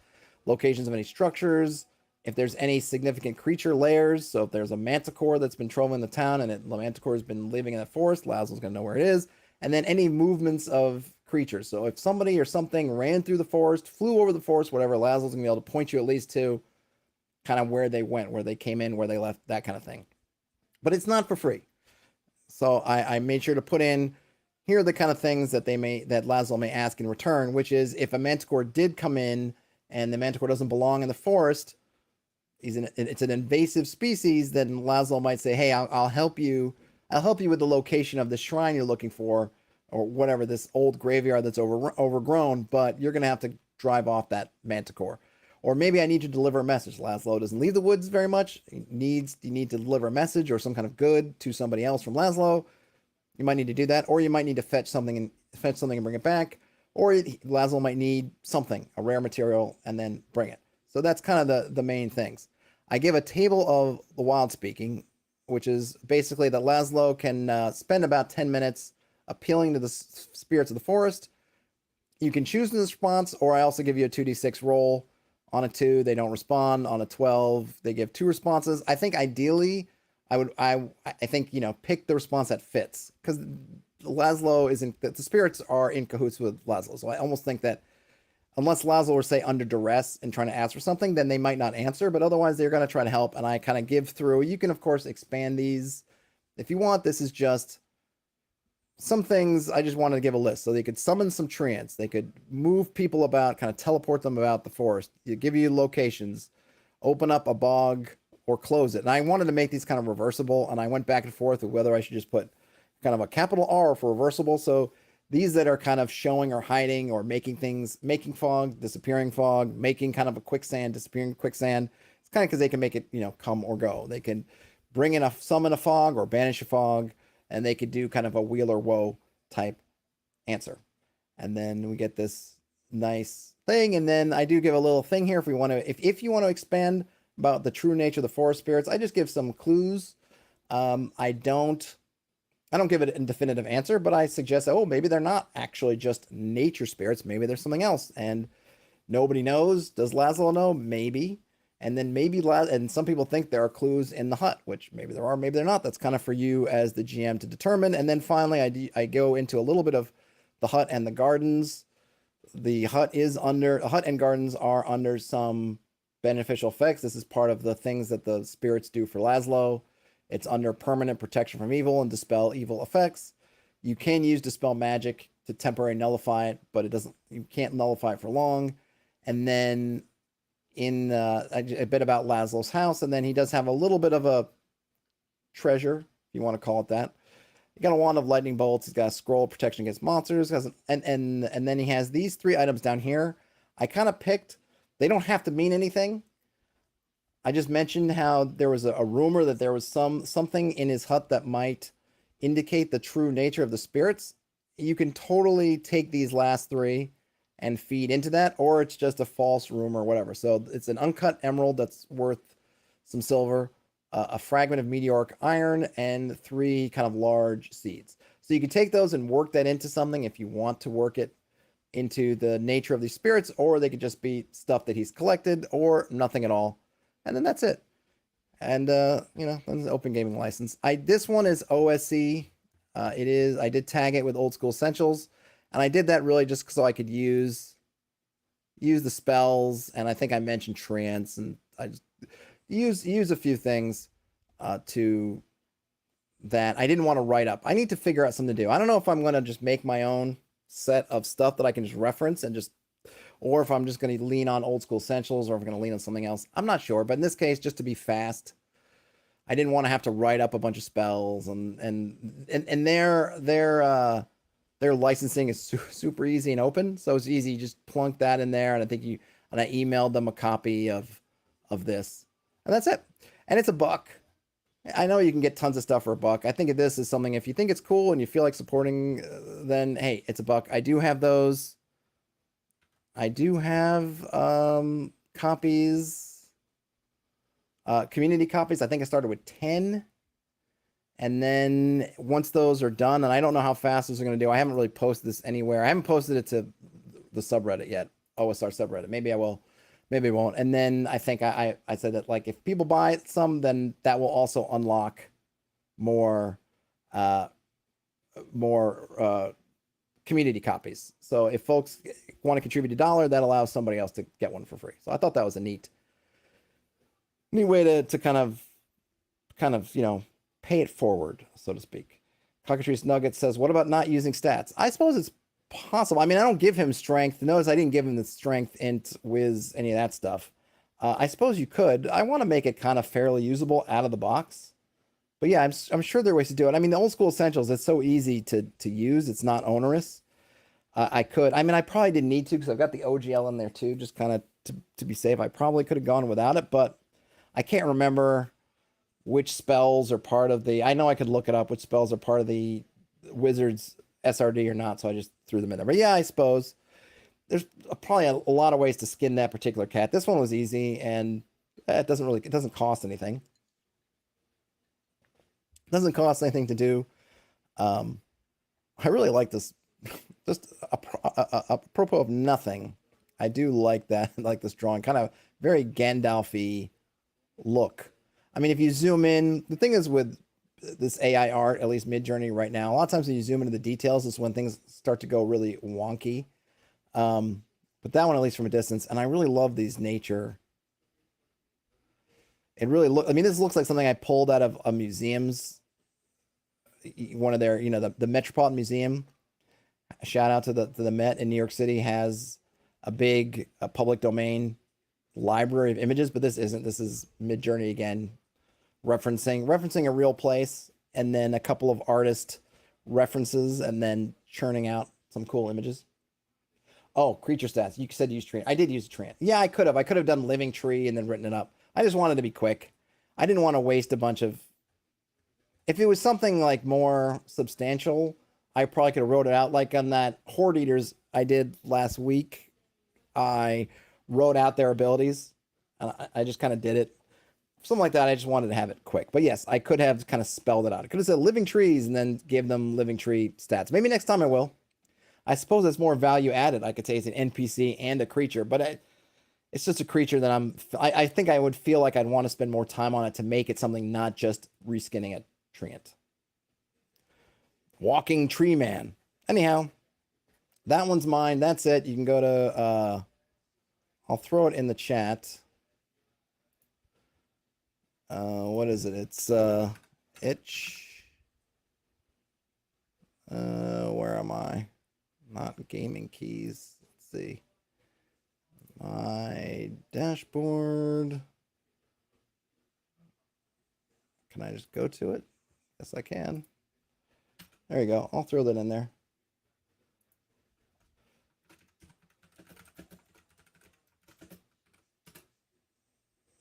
locations of any structures, if there's any significant creature layers. So if there's a manticore that's been trolling the town and the manticore has been living in the forest, Laszlo's going to know where it is. And then any movements of creatures. So if somebody or something ran through the forest, flew over the forest, whatever, Laszlo's going to be able to point you at least to kind of where they went, where they came in, where they left, that kind of thing. But it's not for free. So I made sure to put in, here are the kind of things that Laszlo may ask in return, which is if a manticore did come in and the manticore doesn't belong in the forest, it's an invasive species, then Laszlo might say, hey, I'll help you. I'll help you with the location of the shrine you're looking for, or whatever, this old graveyard that's overgrown, but you're going to have to drive off that manticore. Or maybe I need to deliver a message. Laszlo doesn't leave the woods very much. You need to deliver a message or some kind of good to somebody else from Laszlo. You might need to do that, or you might need to fetch something and bring it back. Or Laszlo might need something, a rare material, and then bring it. So that's kind of the main things. I give a table of the wild speaking, which is basically that Laszlo can spend about 10 minutes appealing to the spirits of the forest. You can choose the response, or I also give you a 2d6 roll. On a 2, they don't respond. On a 12, they give 2 responses. I think ideally, I think, pick the response that fits, because Laszlo the spirits are in cahoots with Laszlo. So I almost think that unless Laszlo were, say, under duress and trying to ask for something, then they might not answer, but otherwise they're going to try to help. And I kind of give through. You can, of course, expand these if you want. This is just some things I just wanted to give a list. So they could summon some treants. They could move people about, kind of teleport them about the forest. You give you locations, open up a bog or close it. And I wanted to make these kind of reversible, and I went back and forth with whether I should just put kind of a capital R for reversible. So these that are kind of showing or hiding or making fog, disappearing fog, making kind of a quicksand, disappearing quicksand. It's kind of because they can make it, come or go. They can summon a fog or banish a fog, and they could do kind of a wheel or woe type answer. And then we get this nice thing. And then I do give a little thing here if you want to expand about the true nature of the forest spirits. I just give some clues. I don't give it a definitive answer, but I suggest, maybe they're not actually just nature spirits. Maybe there's something else, and nobody knows. Does Laszlo know? Maybe. And then and some people think there are clues in the hut, which maybe there are, maybe they're not. That's kind of for you as the GM to determine. And then finally, I go into a little bit of the hut and the gardens. The hut and gardens are under some beneficial effects. This is part of the things that the spirits do for Laszlo. It's under permanent protection from evil and dispel evil effects. You can use dispel magic to temporarily nullify it, but you can't nullify it for long. And then in a bit about Laszlo's house, and then he does have a little bit of a treasure, if you want to call it that. He got a wand of lightning bolts. He's got a scroll of protection against monsters. And then he has these 3 items down here. I kind of picked. They don't have to mean anything. I just mentioned how there was a rumor that there was something in his hut that might indicate the true nature of the spirits. You can totally take these last 3 and feed into that, or it's just a false rumor or whatever. So it's an uncut emerald that's worth some silver, a fragment of meteoric iron, and 3 kind of large seeds. So you can take those and work that into something if you want to work it into the nature of these spirits, or they could just be stuff that he's collected, or nothing at all. And then that's it. And, that's an open gaming license. This one is OSC. I did tag it with Old School Essentials. And I did that really just so I could use the spells. And I think I mentioned trance, and I just use a few things to that I didn't want to write up. I need to figure out something to do. I don't know if I'm going to just make my own set of stuff that I can just reference or if I'm just going to lean on Old School Essentials, or if I'm going to lean on something else. I'm not sure. But in this case, just to be fast, I didn't want to have to write up a bunch of spells, and their licensing is super easy and open. So it's easy. You just plunk that in there. And I emailed them a copy of this, and that's it. And it's $1. I know you can get tons of stuff for $1. I think this is something, if you think it's cool and you feel like supporting, then hey, it's $1. I do have those. I do have copies, community copies. I think I started with 10. And then once those are done, and I don't know how fast those are going to do. I haven't really posted this anywhere. I haven't posted it to the subreddit yet, OSR subreddit. Maybe I will maybe it won't. And then I think I said that like if people buy some, then that will also unlock more uh more community copies. So if folks want to contribute $1, that allows somebody else to get one for free. So I thought that was a neat way to kind of pay it forward, so to speak. Cockatrice Nugget says, what about not using stats? I suppose it's possible. I mean, I don't give him strength. Notice I didn't give him the strength, int, whiz, any of that stuff. I suppose you could. I want to make it kind of fairly usable out of the box. But yeah, I'm sure there are ways to do it. I mean, the old school essentials, it's so easy to use. It's not onerous. I could. I mean, I probably didn't need to because I've got the OGL in there too, just kind of to be safe. I probably could have gone without it, but I can't remember which spells are part of the... I know I could look it up, which spells are part of the Wizards SRD or not, so I just threw them in there. But yeah, I suppose there's probably a lot of ways to skin that particular cat. This one was easy, and it doesn't cost anything. It doesn't cost anything to do. I really like this. Just apropos of nothing, I do like that, like this drawing, kind of very Gandalf-y look. I mean, if you zoom in, the thing is with this AI art, at least Mid-Journey right now, a lot of times when you zoom into the details is when things start to go really wonky. But that one, at least from a distance, and I really love these nature. It really I mean, this looks like something I pulled out of a museum's, one of their, the Metropolitan Museum. A shout out to the Met in New York City has a big public domain library of images, but this isn't. This is Mid-Journey again, referencing a real place, and then a couple of artist references, and then churning out some cool images. Oh, creature stats. You said use Treant. I did use Treant. Yeah, I could have. I could have done Living Tree and then written it up. I just wanted to be quick. I didn't want to waste a bunch of... If it was something like more substantial, I probably could have wrote it out. Like on that Horde Eaters I did last week, I wrote out their abilities. And I just kind of did it. Something like that, I just wanted to have it quick. But yes, I could have kind of spelled it out. I could have said living trees and then give them living tree stats. Maybe next time I will. I suppose it's more value added. I could say it's an NPC and a creature, but it's just a creature that I think I would feel like I'd want to spend more time on it to make it something, not just reskinning a Treant. Walking Tree Man. Anyhow, that one's mine. That's it. You can go to, I'll throw it in the chat. What is it? It's, itch. Where am I? Not gaming keys. Let's see. My dashboard. Can I just go to it? Yes, I can. There you go. I'll throw that in there.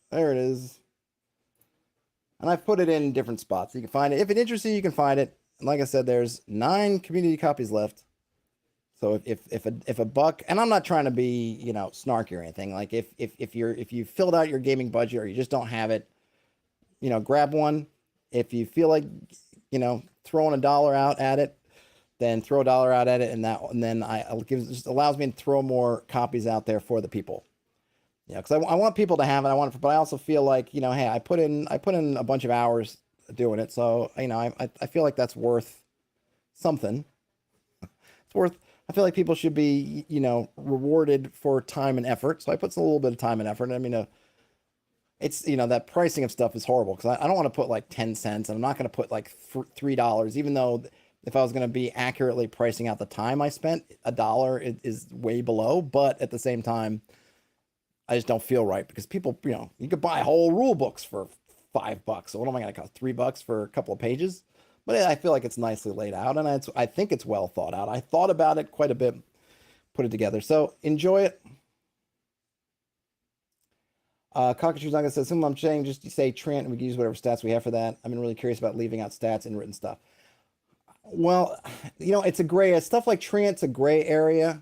There it is. And I've put it in different spots. You can find it. If it interests you, you can find it. And like I said, there's 9 community copies left. So if a buck, and I'm not trying to be, snarky or anything. Like if you filled out your gaming budget or you just don't have it, grab one. If you feel like, throwing $1 out at it, then throw $1 out at it, and then just allows me to throw more copies out there for the people. Because I want people to have it. But I also feel like, hey, I put in a bunch of hours doing it, so I feel like that's worth something. It's worth. I feel like people should be, rewarded for time and effort. So I put a little bit of time and effort. I mean, it's, that pricing of stuff is horrible because I don't want to put like 10 cents and I'm not going to put like $3, even though if I was going to be accurately pricing out the time I spent, $1 is way below. But at the same time, I just don't feel right because people, you could buy whole rule books for $5. So what am I going to cost? $3 for a couple of pages? But I feel like it's nicely laid out, and I think it's well thought out. I thought about it quite a bit, put it together. So enjoy it. Cockatrice Nugget says, I'm saying just say Treant, and we can use whatever stats we have for that. I've been really curious about leaving out stats in written stuff. Well, it's a gray, stuff like Treant's a gray area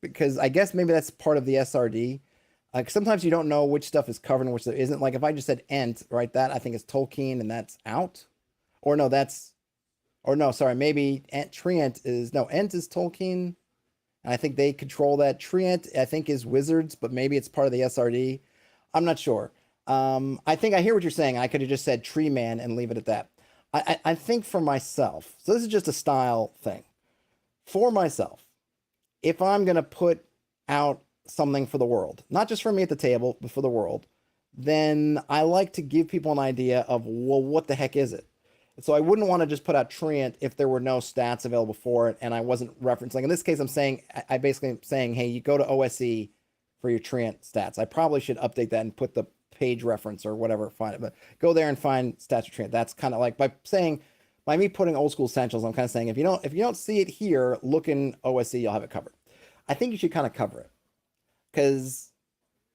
because I guess maybe that's part of the SRD. Like sometimes you don't know which stuff is covered and which there isn't. Like if I just said Ent, right, that I think is Tolkien and that's out. Or no, maybe Treant is, Ent is Tolkien And I think they control that. Treant, I think, is Wizards, but maybe it's part of the SRD. I'm not sure. I think I hear what you're saying. I could have just said Tree Man and leave it at that. I think for myself, so this is just a style thing. For myself, if I'm going to put out something for the world, not just for me at the table, but for the world, then I like to give people an idea of, well, what the heck is it? So I wouldn't want to just put out Treant if there were no stats available for it and I wasn't referencing. In this case, I basically am saying, hey, you go to OSE for your Treant stats. I probably should update that and put the page reference or whatever, find it, but go there and find stats for Treant. That's kind of like by me putting old school essentials, I'm kind of saying, if you don't see it here, look in OSE, you'll have it covered. I think you should kind of cover it because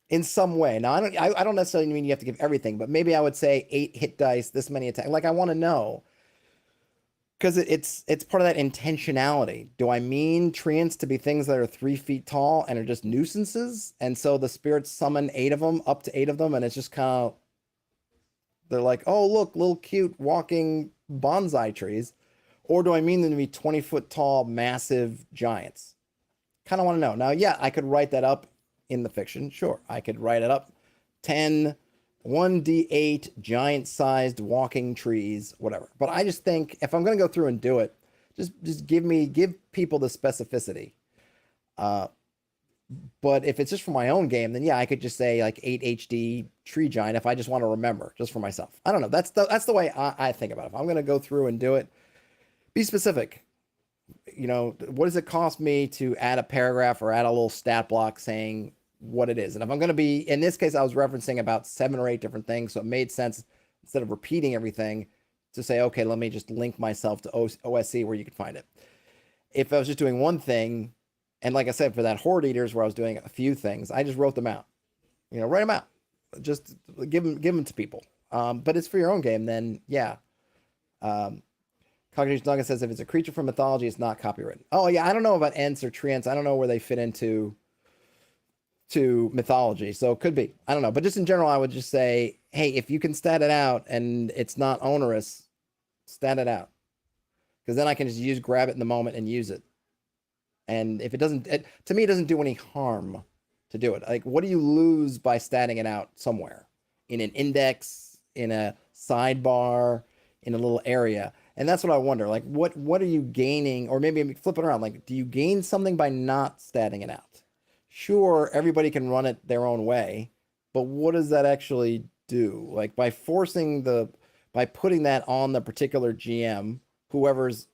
in some way, now I don't necessarily mean you have to give everything, but maybe I would say 8 hit dice, this many attack. Like I want to know because it's part of that intentionality. Do I mean treants to be things that are 3 feet tall and are just nuisances? And so the spirits summon 8 of them, up to 8 of them, and it's just kind of, they're like, oh, look, little cute walking bonsai trees. Or do I mean them to be 20-foot tall, massive giants? Kind of want to know. Now, yeah, I could write that up in the fiction. Sure, I could write it up. 1d8 giant-sized walking trees, whatever. But I just think if I'm going to go through and do it, just give people the specificity. But if it's just for my own game, then yeah, I could just say like 8 HD tree giant if I just want to remember, just for myself. I don't know. That's the way I think about it. If I'm going to go through and do it, be specific. You know, what does it cost me to add a paragraph or add a little stat block saying what it is? And if I'm going to be, in this case, I was referencing about 7 or 8 different things. So it made sense instead of repeating everything to say, okay, let me just link myself to OSC where you can find it. If I was just doing one thing, and like I said, for that Horde Eaters where I was doing a few things, I just wrote them out. You know, write them out. Just give them to people. But it's for your own game, then yeah. Cognition Duncan says if it's a creature from mythology, it's not copyrighted. Oh yeah, I don't know about Ents or Treants. I don't know where they fit into mythology, so it could be. I don't know, but just in general, I would just say, hey, if you can stat it out and it's not onerous, stat it out, because then I can just grab it in the moment and use it. And if it doesn't, to me, it doesn't do any harm to do it. Like, what do you lose by statting it out somewhere in an index, in a sidebar, in a little area? And that's what I wonder. Like, what are you gaining? Or maybe flip it around. Like, do you gain something by not statting it out? Sure, everybody can run it their own way, but what does that actually do? Like, by putting that on the particular GM, whoever's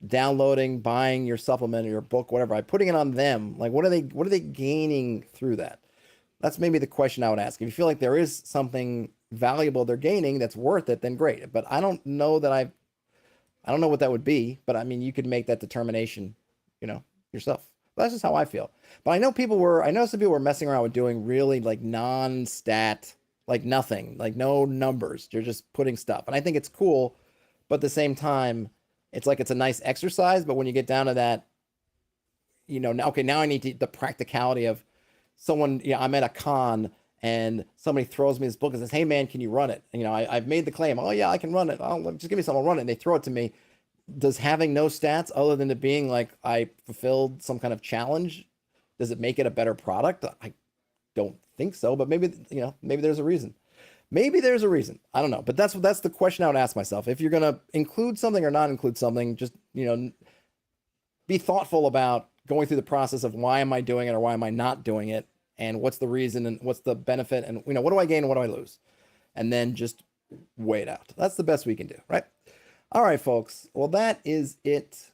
downloading, buying your supplement or your book, whatever, by putting it on them, like, what are they gaining through that? That's maybe the question I would ask. If you feel like there is something valuable they're gaining that's worth it, then great. But I don't know what that would be, but I mean, you could make that determination, yourself. But that's just how I feel. But I know some people were messing around with doing really like non-stat, like nothing, like no numbers. You're just putting stuff. And I think it's cool, but at the same time, it's like it's a nice exercise. But when you get down to that, now I need the practicality of someone, I'm at a con and somebody throws me this book and says, hey man, can you run it? And, I've made the claim. Oh yeah, I can run it. Just give me something, I'll run it. And they throw it to me. Does having no stats, other than it being like I fulfilled some kind of challenge, does it make it a better product? I don't think so, but maybe there's a reason. Maybe there's a reason. I don't know. But that's the question I would ask myself. If you're going to include something or not include something, just, be thoughtful about going through the process of why am I doing it or why am I not doing it? And what's the reason and what's the benefit? And, what do I gain and what do I lose? And then just weigh it out. That's the best we can do, right? All right, folks. Well, that is it.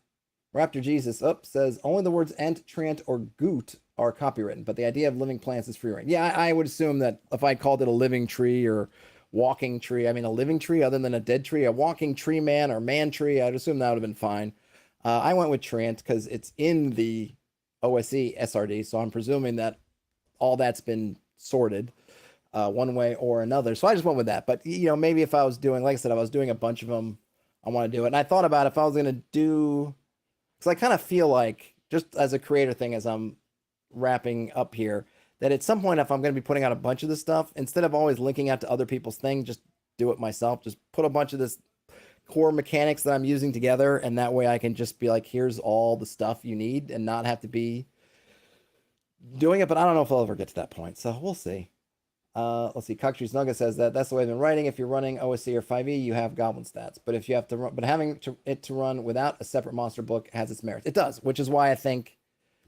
Raptor Jesus says only the words ent, treant, or goot are copywritten, but the idea of living plants is free reign. Yeah, I would assume that if I called it a living tree or walking tree, I mean a living tree other than a dead tree, a walking tree man or man tree, I'd assume that would have been fine. I went with treant because it's in the OSE SRD, so I'm presuming that all that's been sorted one way or another. So I just went with that. But, maybe if I was doing, like I said, I was doing a bunch of them, I want to do it. And I thought about if I was going to do, because I kind of feel like, just as a creator thing, as I'm wrapping up here, that at some point, if I'm going to be putting out a bunch of this stuff, instead of always linking out to other people's things, just do it myself. Just put a bunch of this core mechanics that I'm using together. And that way I can just be like, here's all the stuff you need and not have to be doing it, but I don't know if I'll ever get to that point. So we'll see. Let's see. Cocktree Nugget says that's the way I've been writing. If you're running OSC or 5e, you have goblin stats. But if you have to run, but having it to run without a separate monster book has its merits. It does, which is why I think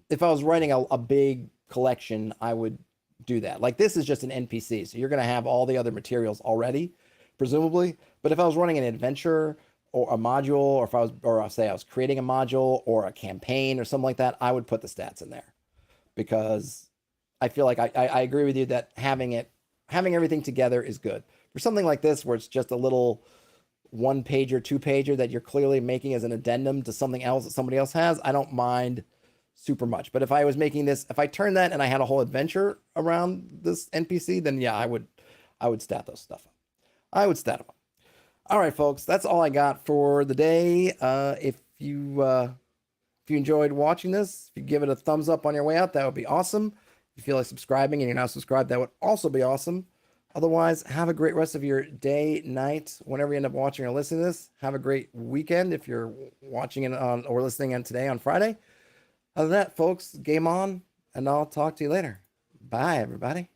if I was writing a big collection, I would do that. Like this is just an NPC, so you're going to have all the other materials already, presumably. But if I was running an adventure or a module, or if I was, or I'll say I was creating a module or a campaign or something like that, I would put the stats in there because I feel like I agree with you that having everything together is good. For something like this, where it's just a little 1-pager, 2-pager that you're clearly making as an addendum to something else that somebody else has, I don't mind super much. But if I was making this, if I turned that and I had a whole adventure around this NPC, then yeah, I would stat those stuff up. I would stat them up. All right, folks, that's all I got for the day. If you enjoyed watching this, if you give it a thumbs up on your way out, that would be awesome. If you feel like subscribing and you're not subscribed, that would also be awesome. Otherwise, have a great rest of your day, night, whenever you end up watching or listening to this. Have a great weekend if you're watching it on or listening in today on Friday. Other than that, folks, game on, and I'll talk to you later. Bye, everybody.